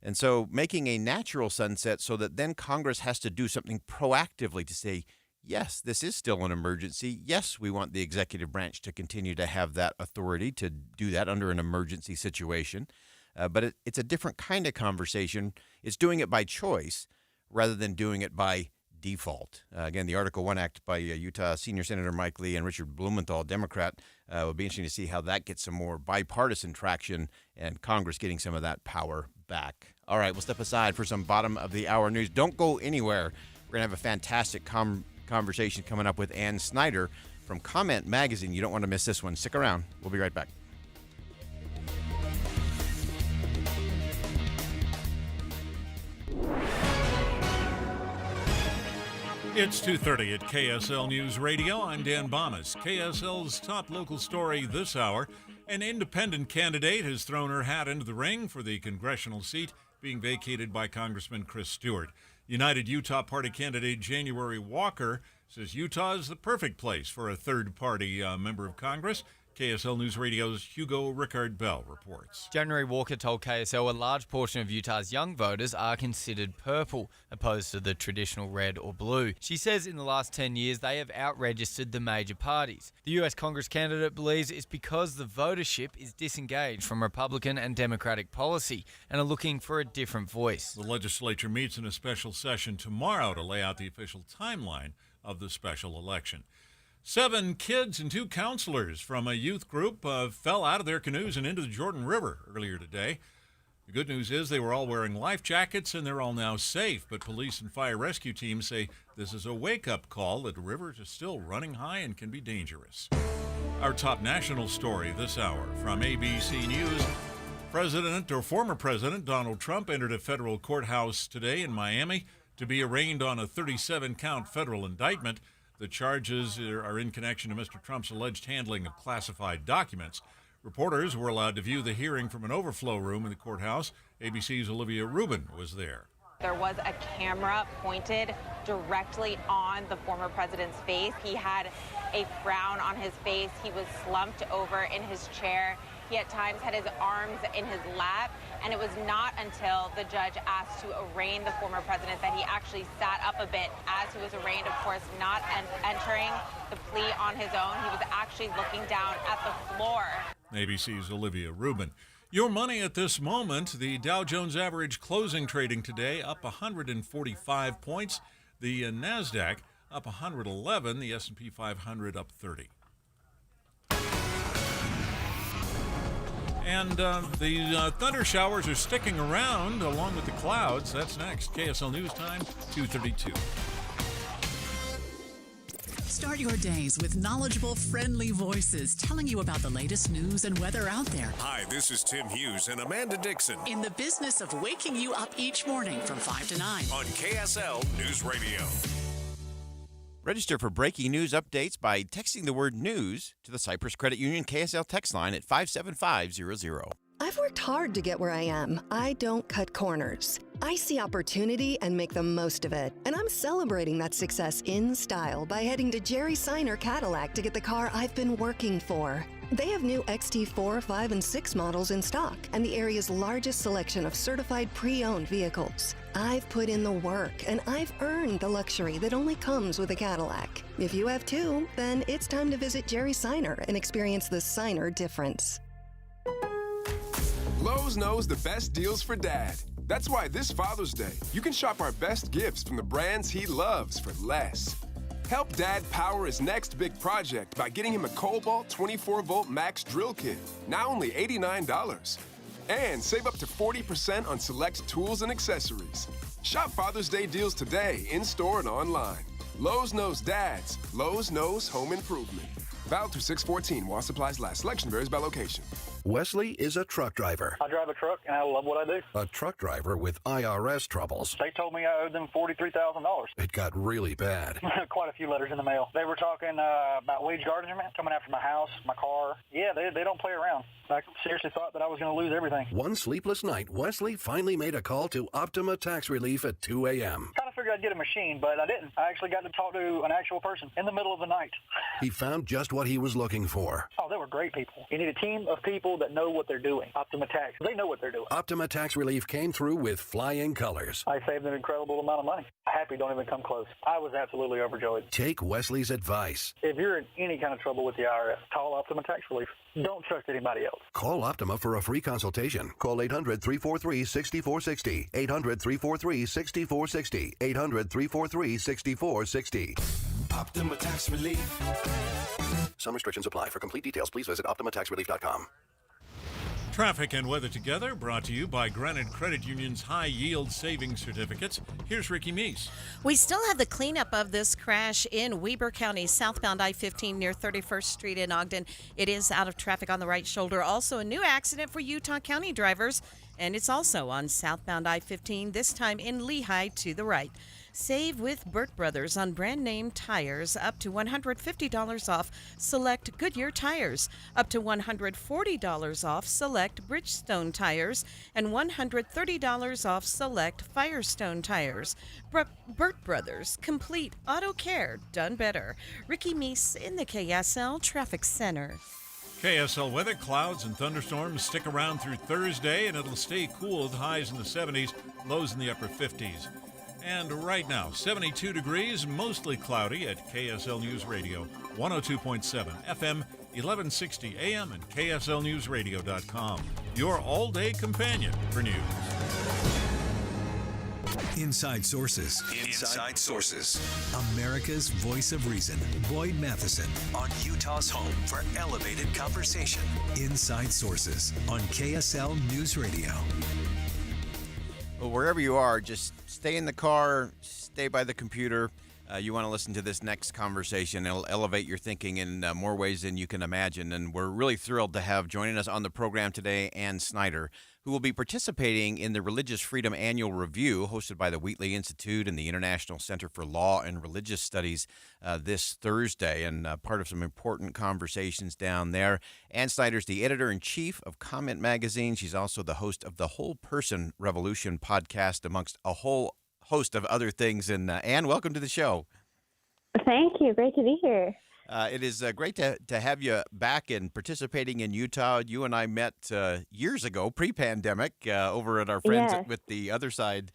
And so making a natural sunset so that then Congress has to do something proactively to say, yes, this is still an emergency. Yes, we want the executive branch to continue to have that authority to do that under an emergency situation. But it's a different kind of conversation. It's doing it by choice rather than doing it by default. Again, the Article 1 Act by Utah Senior Senator Mike Lee and Richard Blumenthal, Democrat. Will be interesting to see how that gets some more bipartisan traction and Congress getting some of that power back. All right, we'll step aside for some bottom of the hour news. Don't go anywhere. We're going to have a fantastic conversation coming up with Ann Snyder from Comment Magazine. You don't want to miss this one. Stick around. We'll be right back. It's 2:30 at KSL News Radio. I'm Dan Bomas. KSL's top local story this hour. An independent candidate has thrown her hat into the ring for the congressional seat being vacated by Congressman Chris Stewart. United Utah Party candidate January Walker says Utah is the perfect place for a third-party member of Congress. KSL News Radio's Hugo Rickard-Bell reports. January Walker told KSL a large portion of Utah's young voters are considered purple, opposed to the traditional red or blue. She says in the last 10 years they have out-registered the major parties. The US Congress candidate believes it's because the votership is disengaged from Republican and Democratic policy and are looking for a different voice. The legislature meets in a special session tomorrow to lay out the official timeline of the special election. 7 kids and 2 counselors from a youth group fell out of their canoes and into the Jordan River earlier today. The good news is they were all wearing life jackets and they're all now safe, but police and fire rescue teams say this is a wake-up call that rivers are still running high and can be dangerous. Our top national story this hour from ABC News. President or former President Donald Trump entered a federal courthouse today in Miami to be arraigned on a 37-count federal indictment. The charges are in connection to Mr. Trump's alleged handling of classified documents. Reporters were allowed to view the hearing from an overflow room in the courthouse. ABC's Olivia Rubin was there. There was a camera pointed directly on the former president's face. He had a frown on his face. He was slumped over in his chair, He at times had his arms in his lap, and it was not until the judge asked to arraign the former president that he actually sat up a bit as he was arraigned, of course, not entering the plea on his own. He was actually looking down at the floor. ABC's Olivia Rubin. Your money at this moment, the Dow Jones average closing trading today up 145 points. The NASDAQ up 111, the S&P 500 up 30. And the thunder showers are sticking around along with the clouds. That's next. KSL News Time, 2:32. Start your days with knowledgeable, friendly voices telling you about the latest news and weather out there. Hi, this is Tim Hughes and Amanda Dixon In the business of waking you up each morning from 5 to 9. on KSL News Radio. Register for breaking news updates by texting the word news to the Cyprus Credit Union KSL text line at 57500. I've worked hard to get where I am. I don't cut corners. I see opportunity and make the most of it. And I'm celebrating that success in style by heading to Jerry Seiner Cadillac to get the car I've been working for. They have new XT4, 5, and 6 models in stock and the area's largest selection of certified pre-owned vehicles. I've put in the work and I've earned the luxury that only comes with a Cadillac. If you have too, then it's time to visit Jerry Seiner and experience the Seiner difference. Lowe's knows the best deals for Dad. That's why this Father's Day, you can shop our best gifts from the brands he loves for less. Help Dad power his next big project by getting him a Cobalt 24-volt Max drill kit, now only $89. And save up to 40% on select tools and accessories. Shop Father's Day deals today, in-store and online. Lowe's knows dads. Lowe's knows home improvement. Valid through 6/14 while supplies last. Selection varies by location. Wesley is a truck driver. I drive a truck, and I love what I do. A truck driver with IRS troubles. They told me I owed them $43,000. It got really bad. Quite a few letters in the mail. They were talking about wage garnishment, coming after my house, my car. Yeah, they don't play around. I seriously thought that I was going to lose everything. One sleepless night, Wesley finally made a call to Optima Tax Relief at 2 a.m. Kind of figured I'd get a machine, but I didn't. I actually got to talk to an actual person in the middle of the night. He found just what he was looking for. Oh, they were great people. You need a team of people that know what they're doing. Optima Tax, they know what they're doing. Optima Tax Relief came through with flying colors. I saved an incredible amount of money. Happy don't even come close. I was absolutely overjoyed. Take Wesley's advice. If you're in any kind of trouble with the IRS, call Optima Tax Relief. Don't trust anybody else. Call Optima for a free consultation. Call 800-343-6460. 800-343-6460. 800-343-6460. Optima Tax Relief. Some restrictions apply. For complete details, please visit OptimaTaxRelief.com. Traffic and weather together, brought to you by Granite Credit Union's High Yield Savings Certificates. Here's Ricky Meese. We still have the cleanup of this crash in Weber County, southbound I-15 near 31st Street in Ogden. It is out of traffic on the right shoulder. Also, a new accident for Utah County drivers, and it's also on southbound I-15, this time in Lehigh to the right. Save with Burt Brothers on brand name tires, up to $150 off select Goodyear tires, up to $140 off select Bridgestone tires, and $130 off select Firestone tires. Burt Brothers, complete auto care done better. Ricky Meese in the KSL Traffic Center. KSL weather, clouds and thunderstorms stick around through Thursday, and it'll stay cool with highs in the 70s, lows in the upper 50s. And right now, 72 degrees, mostly cloudy at KSL News Radio, 102.7 FM, 1160 AM, and KSLNewsRadio.com. Your all-day companion for news. Inside Sources. Inside Sources. America's voice of reason. Boyd Matheson on Utah's home for elevated conversation. Inside Sources on KSL News Radio. Well, wherever you are, just stay in the car, stay by the computer. You want to listen to this next conversation. It'll elevate your thinking in more ways than you can imagine. And we're really thrilled to have joining us on the program today Ann Snyder, who will be participating in the Religious Freedom Annual Review hosted by the Wheatley Institute and the International Center for Law and Religious Studies this Thursday, and part of some important conversations down there. Ann Snyder's the editor-in-chief of Comment Magazine. She's also the host of the Whole Person Revolution podcast, amongst a whole host of other things. And Ann, welcome to the show. Thank you. Great to be here. It is great to have you back and participating in Utah. You and I met years ago, pre-pandemic, over at our friends Yes. with the Other Side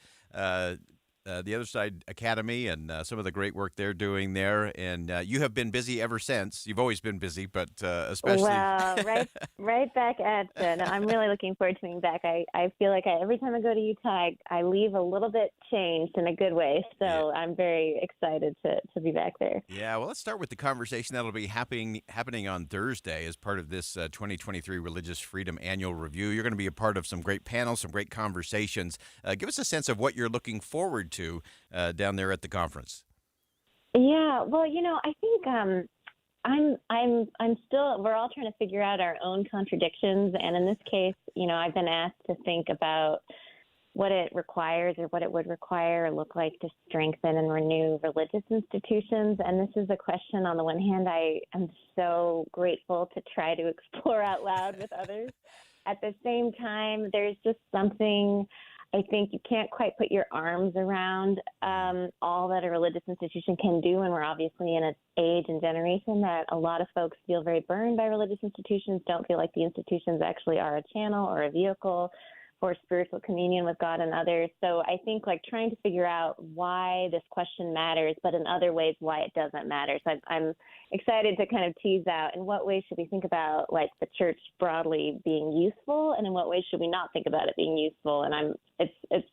Academy, and some of the great work they're doing there. And you have been busy ever since. You've always been busy, but especially. Well, right back at it. I'm really looking forward to being back. I feel like every time I go to Utah, I leave a little bit changed in a good way. So I'm very excited to be back there. Yeah, well, let's start with the conversation that'll be happening on Thursday as part of this 2023 Religious Freedom Annual Review. You're going to be a part of some great panels, some great conversations. Give us a sense of what you're looking forward to down there at the conference. Yeah, well, I think I'm still. We're all trying to figure out our own contradictions, and in this case, I've been asked to think about what it requires or what it would require or look like to strengthen and renew religious institutions. And this is a question, on the one hand, I am so grateful to try to explore out loud with others. At the same time, there's just something I think you can't quite put your arms around all that a religious institution can do. And we're obviously in an age and generation that a lot of folks feel very burned by religious institutions, don't feel like the institutions actually are a channel or a vehicle for spiritual communion with God and others. So I think trying to figure out why this question matters, but in other ways why it doesn't matter. So I'm excited to kind of tease out in what ways should we think about the church broadly being useful, and in what ways should we not think about it being useful. And it's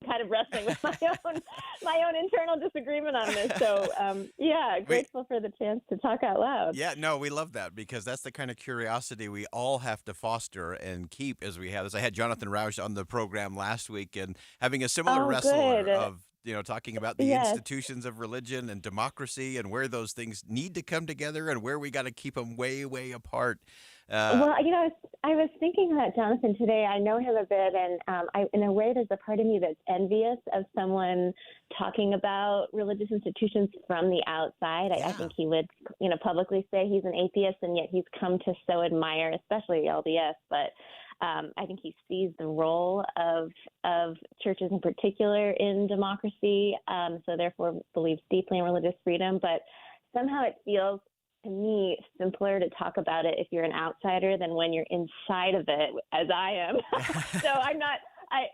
kind of wrestling with my own internal disagreement on this. So grateful for the chance to talk out loud. Yeah, no, we love that, because that's the kind of curiosity we all have to foster and keep as we have this. I had Jonathan Rausch on the program last week, and having a similar wrestler of talking about the institutions of religion and democracy and where those things need to come together and where we got to keep them way, way apart. Well, I was thinking about Jonathan today. I know him a bit, and in a way, there's a part of me that's envious of someone talking about religious institutions from the outside. I think he would, publicly say he's an atheist, and yet he's come to so admire, especially LDS. But I think he sees the role of churches in particular in democracy, so therefore believes deeply in religious freedom. But somehow it feels to me simpler to talk about it if you're an outsider than when you're inside of it, as I am. So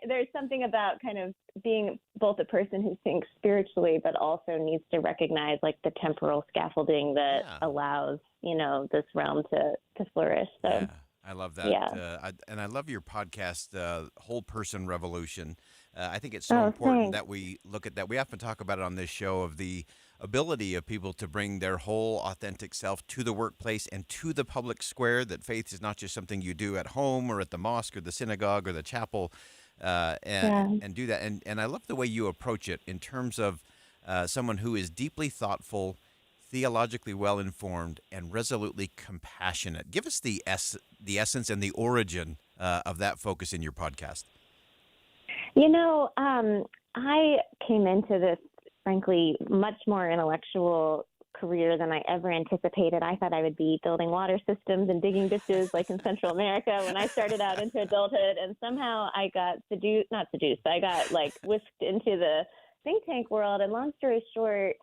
there's something about kind of being both a person who thinks spiritually, but also needs to recognize the temporal scaffolding that allows, this realm to flourish. So. Yeah. I love that. Yeah. And I love your podcast, Whole Person Revolution. I think it's so important that we look at that. We often talk about it on this show, of the ability of people to bring their whole authentic self to the workplace and to the public square, that faith is not just something you do at home or at the mosque or the synagogue or the chapel, and do that. And I love the way you approach it in terms of someone who is deeply thoughtful, theologically well-informed, and resolutely compassionate. Give us the essence and the origin of that focus in your podcast. I came into this, frankly, much more intellectual career than I ever anticipated. I thought I would be building water systems and digging ditches like in Central America when I started out into adulthood, and somehow I got I got whisked into the think tank world. And long story short,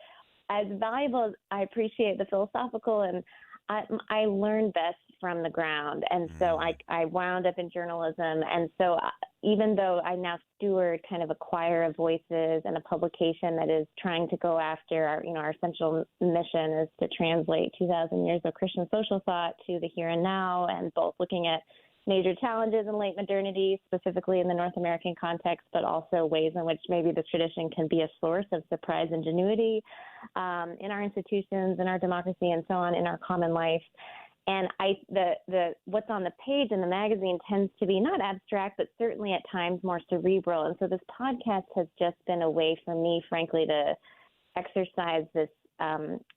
as valuable as I appreciate the philosophical, and I learned best from the ground. And so I wound up in journalism. And so even though I now steward kind of a choir of voices and a publication that is trying to go after our central mission is to translate 2,000 years of Christian social thought to the here and now, and both looking at major challenges in late modernity, specifically in the North American context, but also ways in which maybe the tradition can be a source of surprise ingenuity in our institutions, in our democracy, and so on, in our common life. And the what's on the page in the magazine tends to be not abstract, but certainly at times more cerebral. And so this podcast has just been a way for me, frankly, to exercise this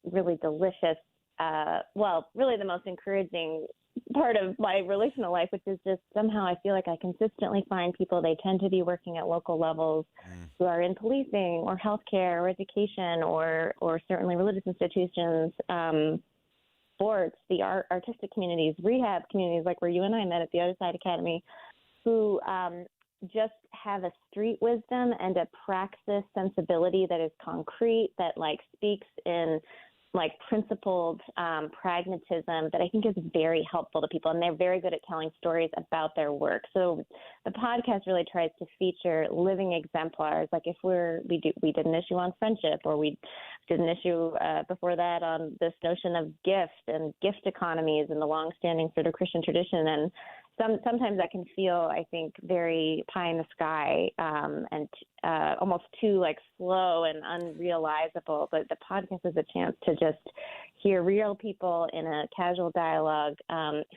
really delicious, really the most encouraging part of my relational life, which is just somehow I feel like I consistently find people, they tend to be working at local levels, who are in policing or healthcare or education or certainly religious institutions, sports, the artistic communities, rehab communities, like where you and I met at the Other Side Academy, who just have a street wisdom and a praxis sensibility that is concrete, that speaks in like principled pragmatism that I think is very helpful to people, and they're very good at telling stories about their work. So the podcast really tries to feature living exemplars. Like if we did an issue on friendship, or we did an issue before that on this notion of gift and gift economies and the longstanding sort of Christian tradition. And sometimes that can feel, I think, very pie in the sky and almost too like slow and unrealizable. But the podcast is a chance to just hear real people in a casual dialogue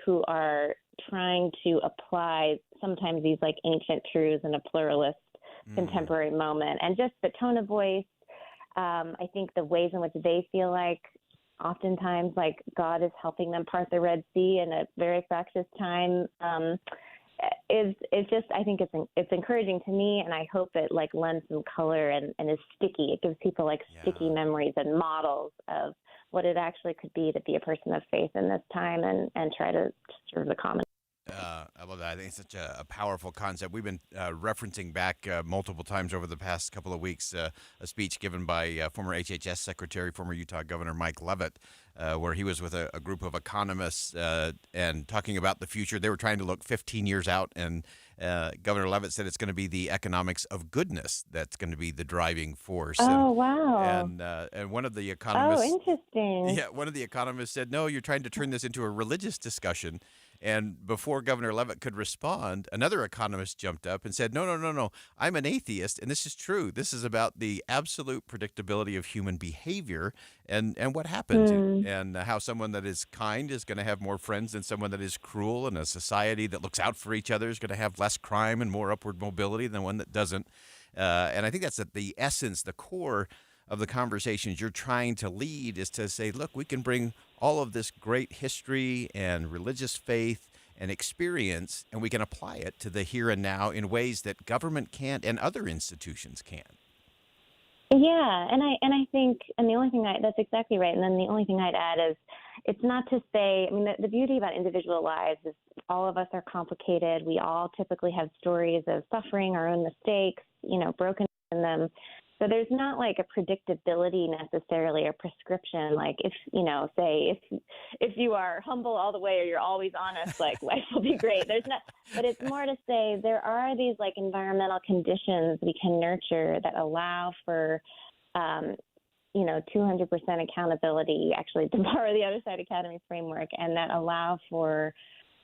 who are trying to apply sometimes these like ancient truths in a pluralist contemporary moment. And just the tone of voice, I think the ways in which they feel like oftentimes like God is helping them part the Red Sea in a very fractious time is just, I think it's encouraging to me, and I hope it like lends some color and is sticky. It gives people like sticky memories and models of what it actually could be to be a person of faith in this time and try to serve the common. I love that. I think it's such a powerful concept. We've been referencing back multiple times over the past couple of weeks a speech given by former HHS Secretary, former Utah Governor Mike Leavitt, where he was with a group of economists and talking about the future. They were trying to look 15 years out, and Governor Leavitt said it's going to be the economics of goodness that's going to be the driving force. Oh, wow. And one of the economists... Oh, interesting. Yeah, one of the economists said, no, you're trying to turn this into a religious discussion. And before Governor Leavitt could respond, another economist jumped up and said, no, I'm an atheist, and this is true. This is about the absolute predictability of human behavior and what happens, and how someone that is kind is going to have more friends than someone that is cruel, and a society that looks out for each other is going to have less crime and more upward mobility than one that doesn't. And I think that's the essence, the core of the conversations you're trying to lead, is to say, look, we can bring all of this great history and religious faith and experience, and we can apply it to the here and now in ways that government can't and other institutions can't. Yeah, and I think, and the only thing that's exactly right. And then the only thing I'd add is, it's not to say, I mean, the beauty about individual lives is all of us are complicated. We all typically have stories of suffering, our own mistakes, broken in them. So there's not like a predictability necessarily, or prescription. Like if you are humble all the way, or you're always honest, like life will be great. There's not, but it's more to say there are these like environmental conditions we can nurture that allow for, 200% accountability, actually, to borrow the Other Side Academy framework, and that allow for,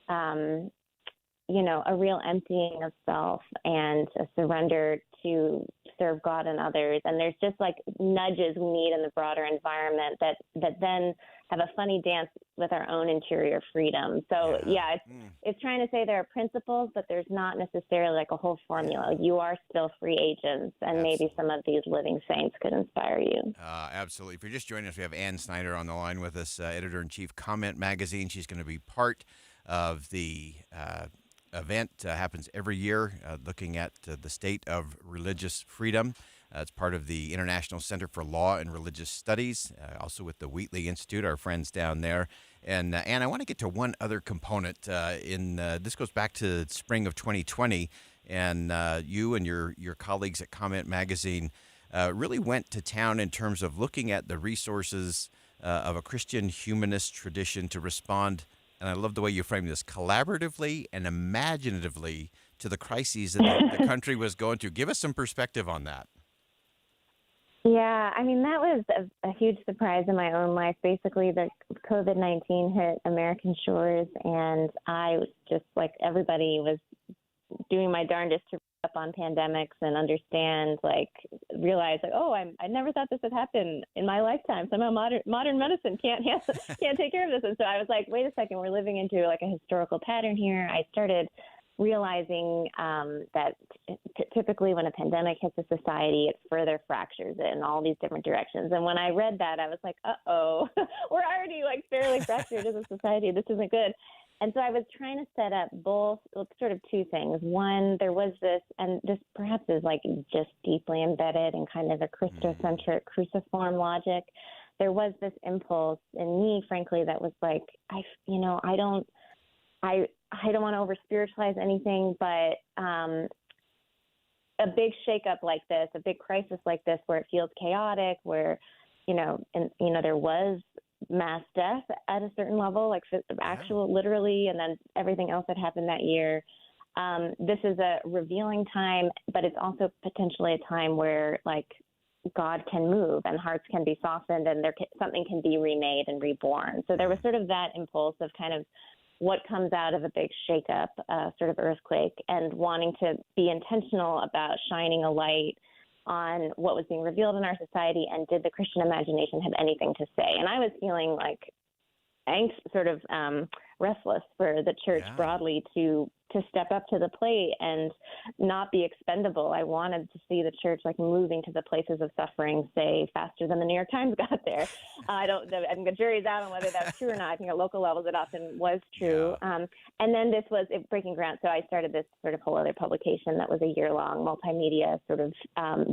a real emptying of self and a surrender to serve God and others. And there's just like nudges we need in the broader environment that then have a funny dance with our own interior freedom. So it's trying to say there are principles, but there's not necessarily like a whole formula. You are still free agents, and maybe some of these living saints could inspire you. Absolutely. If you're just joining us, we have Ann Snyder on the line with us, editor-in-chief, Comment Magazine. She's going to be part of the event. Happens every year, looking at the state of religious freedom. It's part of the International Center for Law and Religious Studies, also with the Wheatley Institute, our friends down there. And Ann, I want to get to one other component. This goes back to spring of 2020, and you and your colleagues at Comment Magazine really went to town in terms of looking at the resources of a Christian humanist tradition to respond, and I love the way you framed this, collaboratively and imaginatively to the crises that the country was going through. Give us some perspective on that. Yeah, I mean, that was a huge surprise in my own life. Basically, the COVID-19 hit American shores, and I was just like everybody was doing my darndest to read up on pandemics and understand, realize, I never thought this would happen in my lifetime. Somehow modern medicine can't take care of this. And so I was like, wait a second, we're living into like a historical pattern here. I started realizing that typically when a pandemic hits a society, it further fractures it in all these different directions. And when I read that, I was like, uh-oh, we're already like fairly fractured as a society. This isn't good. And so I was trying to set up both sort of two things. One, there was this, and this perhaps is like just deeply embedded in kind of a Christocentric cruciform logic. There was this impulse in me, frankly, that was like, I don't want to over-spiritualize anything, but a big shakeup like this, a big crisis like this, where it feels chaotic, where there was mass death at a certain level, like actual literally, and then everything else that happened that year. This is a revealing time, but it's also potentially a time where like God can move and hearts can be softened and something can be remade and reborn. So there was sort of that impulse of kind of what comes out of a big shakeup, sort of earthquake, and wanting to be intentional about shining a light on what was being revealed in our society, and did the Christian imagination have anything to say? And I was feeling like restless for the church broadly to step up to the plate and not be expendable. I wanted to see the church like moving to the places of suffering, say, faster than the New York Times got there. I think the jury's out on whether that's true or not. I think at local levels it often was true. And then this was breaking ground. So I started this sort of whole other publication that was a year-long multimedia sort of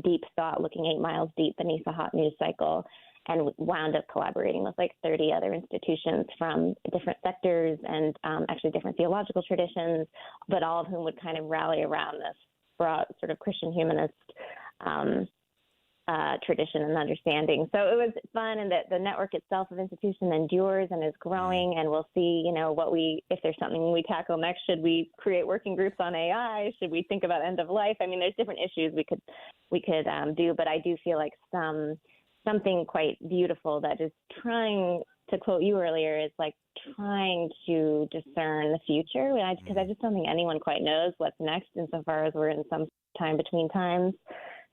deep thought, looking 8 miles deep beneath the hot news cycle, and wound up collaborating with like 30 other institutions from different sectors and actually different theological traditions, but all of whom would kind of rally around this broad sort of Christian humanist tradition and understanding. So it was fun, and the network itself of institution endures and is growing, and we'll see, if there's something we tackle next. Should we create working groups on AI? Should we think about end of life? I mean, there's different issues we could do, but I do feel like something quite beautiful that is trying, to quote you earlier, is like trying to discern the future. Because I just don't think anyone quite knows what's next, insofar as we're in some time between times,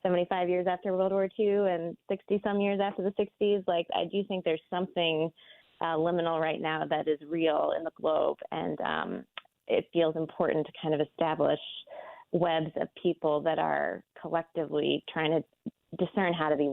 75 years after World War II and 60-some years after the 60s. Like, I do think there's something liminal right now that is real in the globe, and it feels important to kind of establish webs of people that are collectively trying to discern how to be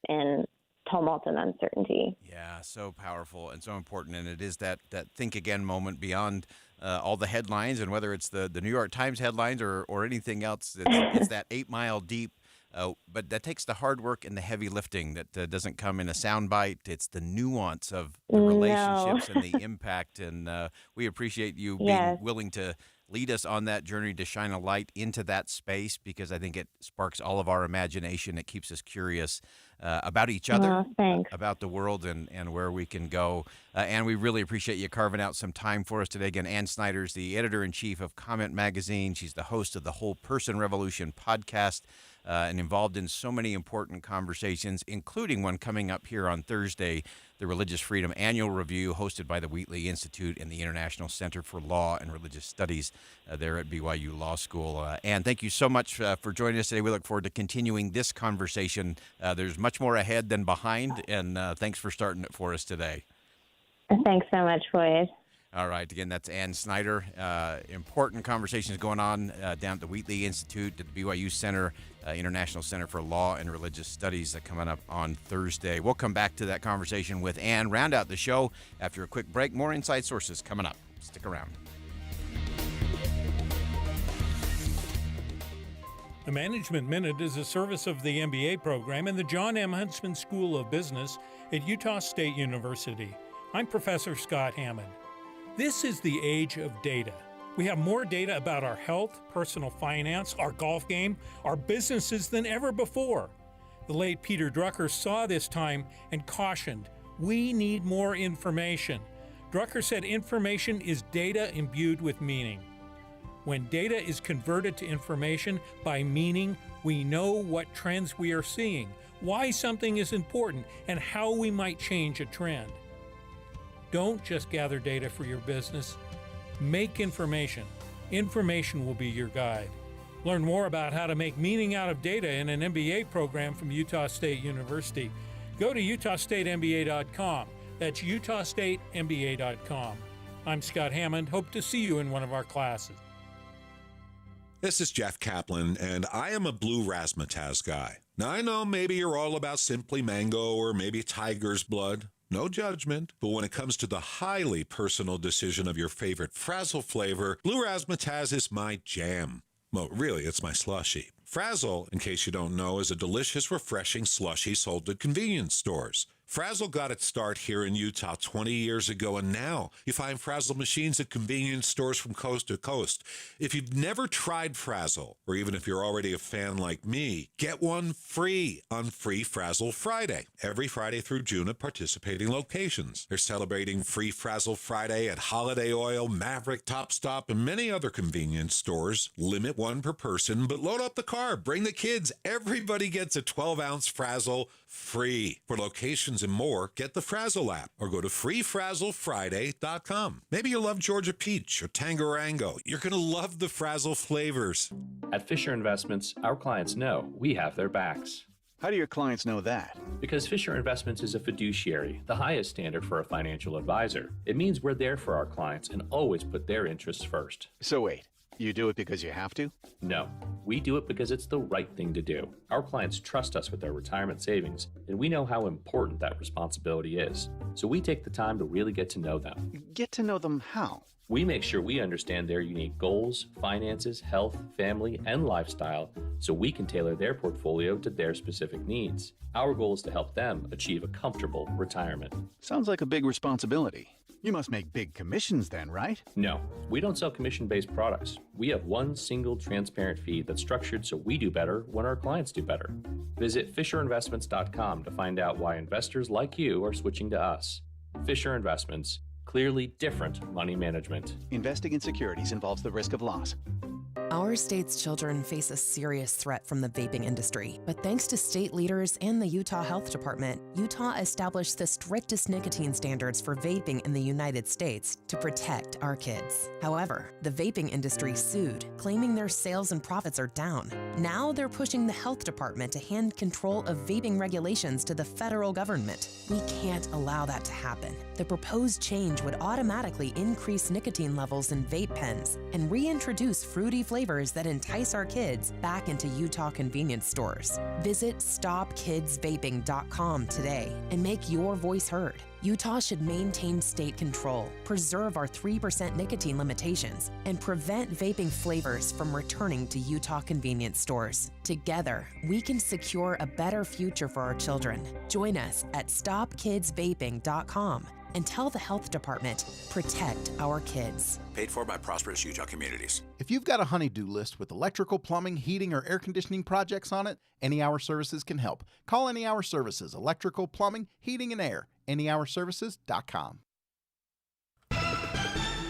in tumult and uncertainty. Yeah, so powerful and so important. And it is that think again moment beyond all the headlines, and whether it's the New York Times headlines or anything else, it's that 8 mile deep. But that takes the hard work and the heavy lifting that doesn't come in a soundbite. It's the nuance of the relationships and the impact. And we appreciate you being willing to lead us on that journey to shine a light into that space, because I think it sparks all of our imagination. It keeps us curious about each other, about the world, and where we can go. And we really appreciate you carving out some time for us today. Again, Ann Snyder's the editor-in-chief of Comment Magazine. She's the host of the Whole Person Revolution podcast, and involved in so many important conversations, including one coming up here on Thursday, the Religious Freedom Annual Review, hosted by the Wheatley Institute and the International Center for Law and Religious Studies there at BYU Law School. Ann, thank you so much for joining us today. We look forward to continuing this conversation. There's much more ahead than behind, and thanks for starting it for us today. Thanks so much, Boyd. All right. Again, that's Ann Snyder. Important conversations going on down at the Wheatley Institute, at the BYU Center, International Center for Law and Religious Studies, coming up on Thursday. We'll come back to that conversation with Ann, round out the show after a quick break. More Inside Sources coming up. Stick around. The Management Minute is a service of the MBA program in the John M. Huntsman School of Business at Utah State University. I'm Professor Scott Hammond. This is the age of data. We have more data about our health, personal finance, our golf game, our businesses than ever before. The late Peter Drucker saw this time and cautioned, we need more information. Drucker said information is data imbued with meaning. When data is converted to information by meaning, we know what trends we are seeing, why something is important, and how we might change a trend. Don't just gather data for your business. Make information. Information will be your guide. Learn more about how to make meaning out of data in an MBA program from Utah State University. Go to utahstatemba.com. That's utahstatemba.com. I'm Scott Hammond. Hope to see you in one of our classes. This is Jeff Kaplan, and I am a blue razzmatazz guy. Now, I know maybe you're all about Simply Mango or maybe Tiger's Blood. No judgment, but when it comes to the highly personal decision of your favorite Frazzle flavor, blue razzmatazz is my jam. Well, really, it's my slushie. Frazzle, in case you don't know, is a delicious, refreshing slushie sold at convenience stores. Frazzle got its start here in Utah 20 years ago, and now you find Frazzle machines at convenience stores from coast to coast. If you've never tried Frazzle, or even if you're already a fan like me, get one free on Free Frazzle Friday. Every Friday through June at participating locations. They're celebrating Free Frazzle Friday at Holiday Oil, Maverick, Top Stop, and many other convenience stores. Limit one per person, but load up the car. Bring the kids. Everybody gets a 12-ounce Frazzle free. For locations and more, get the Frazzle app or go to freefrazzlefriday.com. Maybe you love Georgia Peach or Tangerango. You're going to love the Frazzle flavors. At Fisher Investments, our clients know we have their backs. How do your clients know that? Because Fisher Investments is a fiduciary, the highest standard for a financial advisor. It means we're there for our clients and always put their interests first. So wait, you do it because you have to? No, we do it because it's the right thing to do. Our clients trust us with their retirement savings, and we know how important that responsibility is. So we take the time to really get to know them. Get to know them how? We make sure we understand their unique goals, finances, health, family, and lifestyle so we can tailor their portfolio to their specific needs. Our goal is to help them achieve a comfortable retirement. Sounds like a big responsibility. You must make big commissions then, right? No, we don't sell commission-based products. We have one single transparent fee that's structured so we do better when our clients do better. Visit FisherInvestments.com to find out why investors like you are switching to us. Fisher Investments. Clearly different money management. Investing in securities involves the risk of loss. Our state's children face a serious threat from the vaping industry, but thanks to state leaders and the Utah Health Department, Utah established the strictest nicotine standards for vaping in the United States to protect our kids. However, the vaping industry sued, claiming their sales and profits are down. Now they're pushing the health department to hand control of vaping regulations to the federal government. We can't allow that to happen. The proposed change would automatically increase nicotine levels in vape pens and reintroduce fruity flavors that entice our kids back into Utah convenience stores. Visit StopKidsVaping.com today and make your voice heard. Utah should maintain state control, preserve our 3% nicotine limitations, and prevent vaping flavors from returning to Utah convenience stores. Together, we can secure a better future for our children. Join us at StopKidsVaping.com and tell the health department, protect our kids. Paid for by Prosperous Utah Communities. If you've got a honey-do list with electrical, plumbing, heating, or air conditioning projects on it, Any Hour Services can help. Call Any Hour Services, electrical, plumbing, heating, and air. AnyHourServices.com.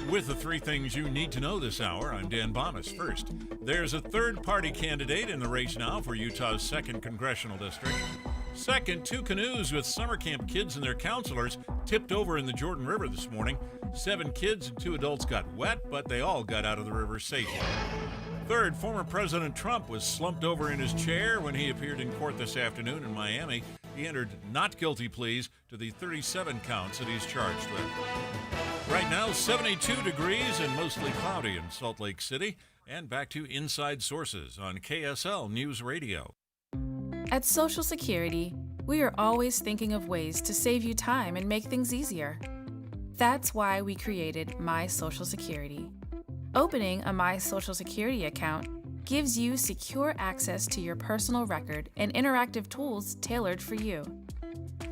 With the three things you need to know this hour, I'm Dan Bomas. First, there's a third-party candidate in the race now for Utah's 2nd Congressional District. Second, 2 canoes with summer camp kids and their counselors tipped over in the Jordan River this morning. 7 kids and 2 adults got wet, but they all got out of the river safely. Third, former President Trump was slumped over in his chair when he appeared in court this afternoon in Miami. He entered not guilty pleas to the 37 counts that he's charged with. Right now, 72 degrees and mostly cloudy in Salt Lake City. And back to Inside Sources on KSL News Radio. At Social Security, we are always thinking of ways to save you time and make things easier. That's why we created My Social Security. Opening a My Social Security account gives you secure access to your personal record and interactive tools tailored for you.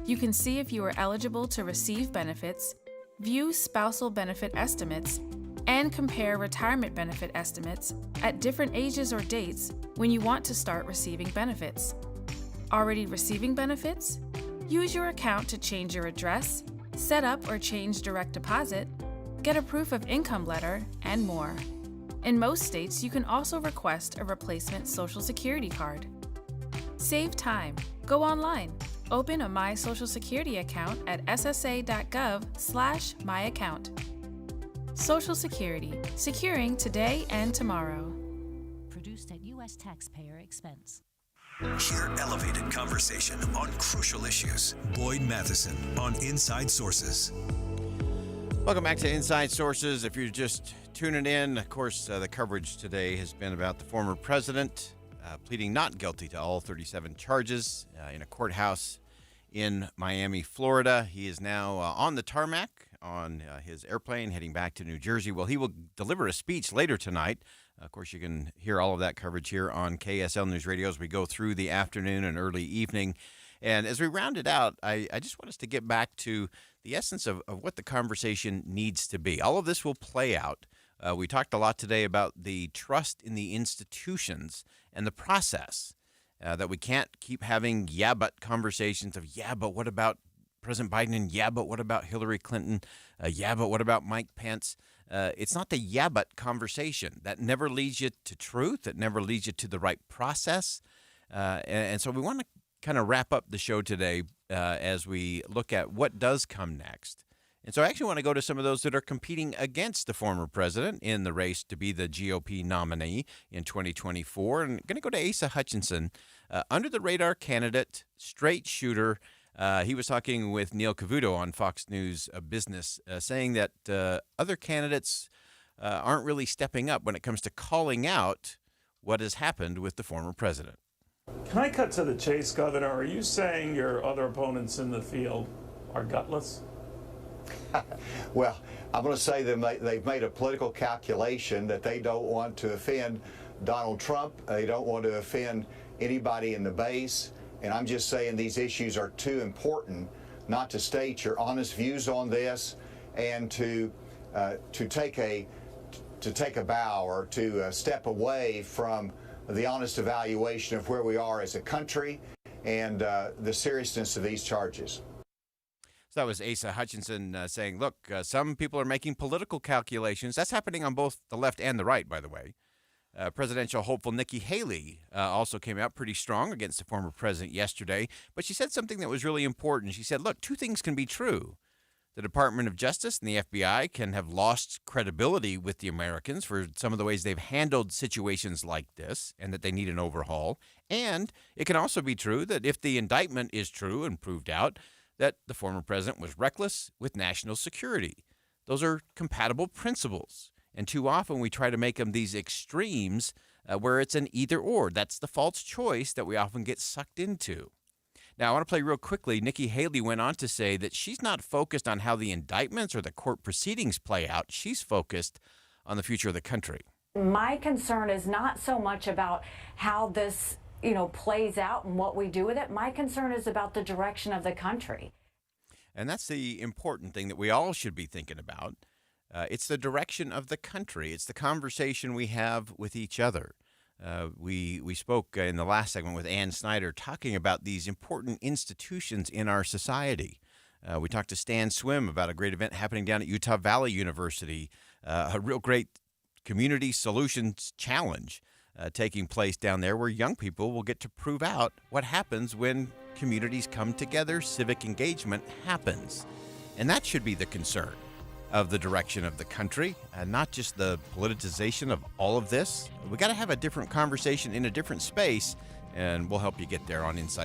You can see if you are eligible to receive benefits, view spousal benefit estimates, and compare retirement benefit estimates at different ages or dates when you want to start receiving benefits. Already receiving benefits? Use your account to change your address, set up or change direct deposit, get a proof of income letter, and more. In most states, you can also request a replacement Social Security card. Save time. Go online. Open a My Social Security account at ssa.gov/myaccount. Social Security, securing today and tomorrow. Produced at U.S. taxpayer expense. Hear elevated conversation on crucial issues. Boyd Matheson on Inside Sources. Welcome back to Inside Sources. If you're just tuning in, of course, the coverage today has been about the former president pleading not guilty to all 37 charges in a courthouse in Miami, Florida. He is now on the tarmac on his airplane heading back to New Jersey. Well, he will deliver a speech later tonight. Of course, you can hear all of that coverage here on KSL News Radio as we go through the afternoon and early evening. And as we round it out, I just want us to get back to the essence of what the conversation needs to be. All of this will play out. We talked a lot today about the trust in the institutions and the process, that we can't keep having yeah, but conversations of yeah, but what about President Biden, and yeah, but what about Hillary Clinton? Yeah, but what about Mike Pence? It's not the yeah, but conversation. That never leads you to truth. It never leads you to the right process. And so we want to kind of wrap up the show today as we look at what does come next. And so I actually want to go to some of those that are competing against the former president in the race to be the GOP nominee in 2024. And I'm going to go to Asa Hutchinson, under-the-radar candidate, straight shooter. He was talking with Neil Cavuto on Fox News Business, saying that other candidates aren't really stepping up when it comes to calling out what has happened with the former president. Can I cut to the chase, Governor? Are you saying your other opponents in the field are gutless? Well, I'm going to say they've made a political calculation that they don't want to offend Donald Trump. They don't want to offend anybody in the base. And I'm just saying these issues are too important not to state your honest views on this and to take a bow or to step away from the honest evaluation of where we are as a country and the seriousness of these charges. So that was Asa Hutchinson saying, look, some people are making political calculations. That's happening on both the left and the right, by the way. Presidential hopeful Nikki Haley also came out pretty strong against the former president yesterday, but she said something that was really important. She said, look, two things can be true. The Department of Justice and the FBI can have lost credibility with the Americans for some of the ways they've handled situations like this and that they need an overhaul. And it can also be true that if the indictment is true and proved out, that the former president was reckless with national security. Those are compatible principles. And too often we try to make them these extremes where it's an either or. That's the false choice that we often get sucked into. Now, I want to play real quickly. Nikki Haley went on to say that she's not focused on how the indictments or the court proceedings play out. She's focused on the future of the country. My concern is not so much about how this, plays out and what we do with it. My concern is about the direction of the country. And that's the important thing that we all should be thinking about. It's the direction of the country. It's the conversation we have with each other. We spoke in the last segment with Ann Snyder talking about these important institutions in our society. We talked to Stan Swim about a great event happening down at Utah Valley University, a real great community solutions challenge taking place down there where young people will get to prove out what happens when communities come together, civic engagement happens. And that should be the concern of the direction of the country, and not just the politicization of all of this. We got to have a different conversation in a different space, and we'll help you get there on Inside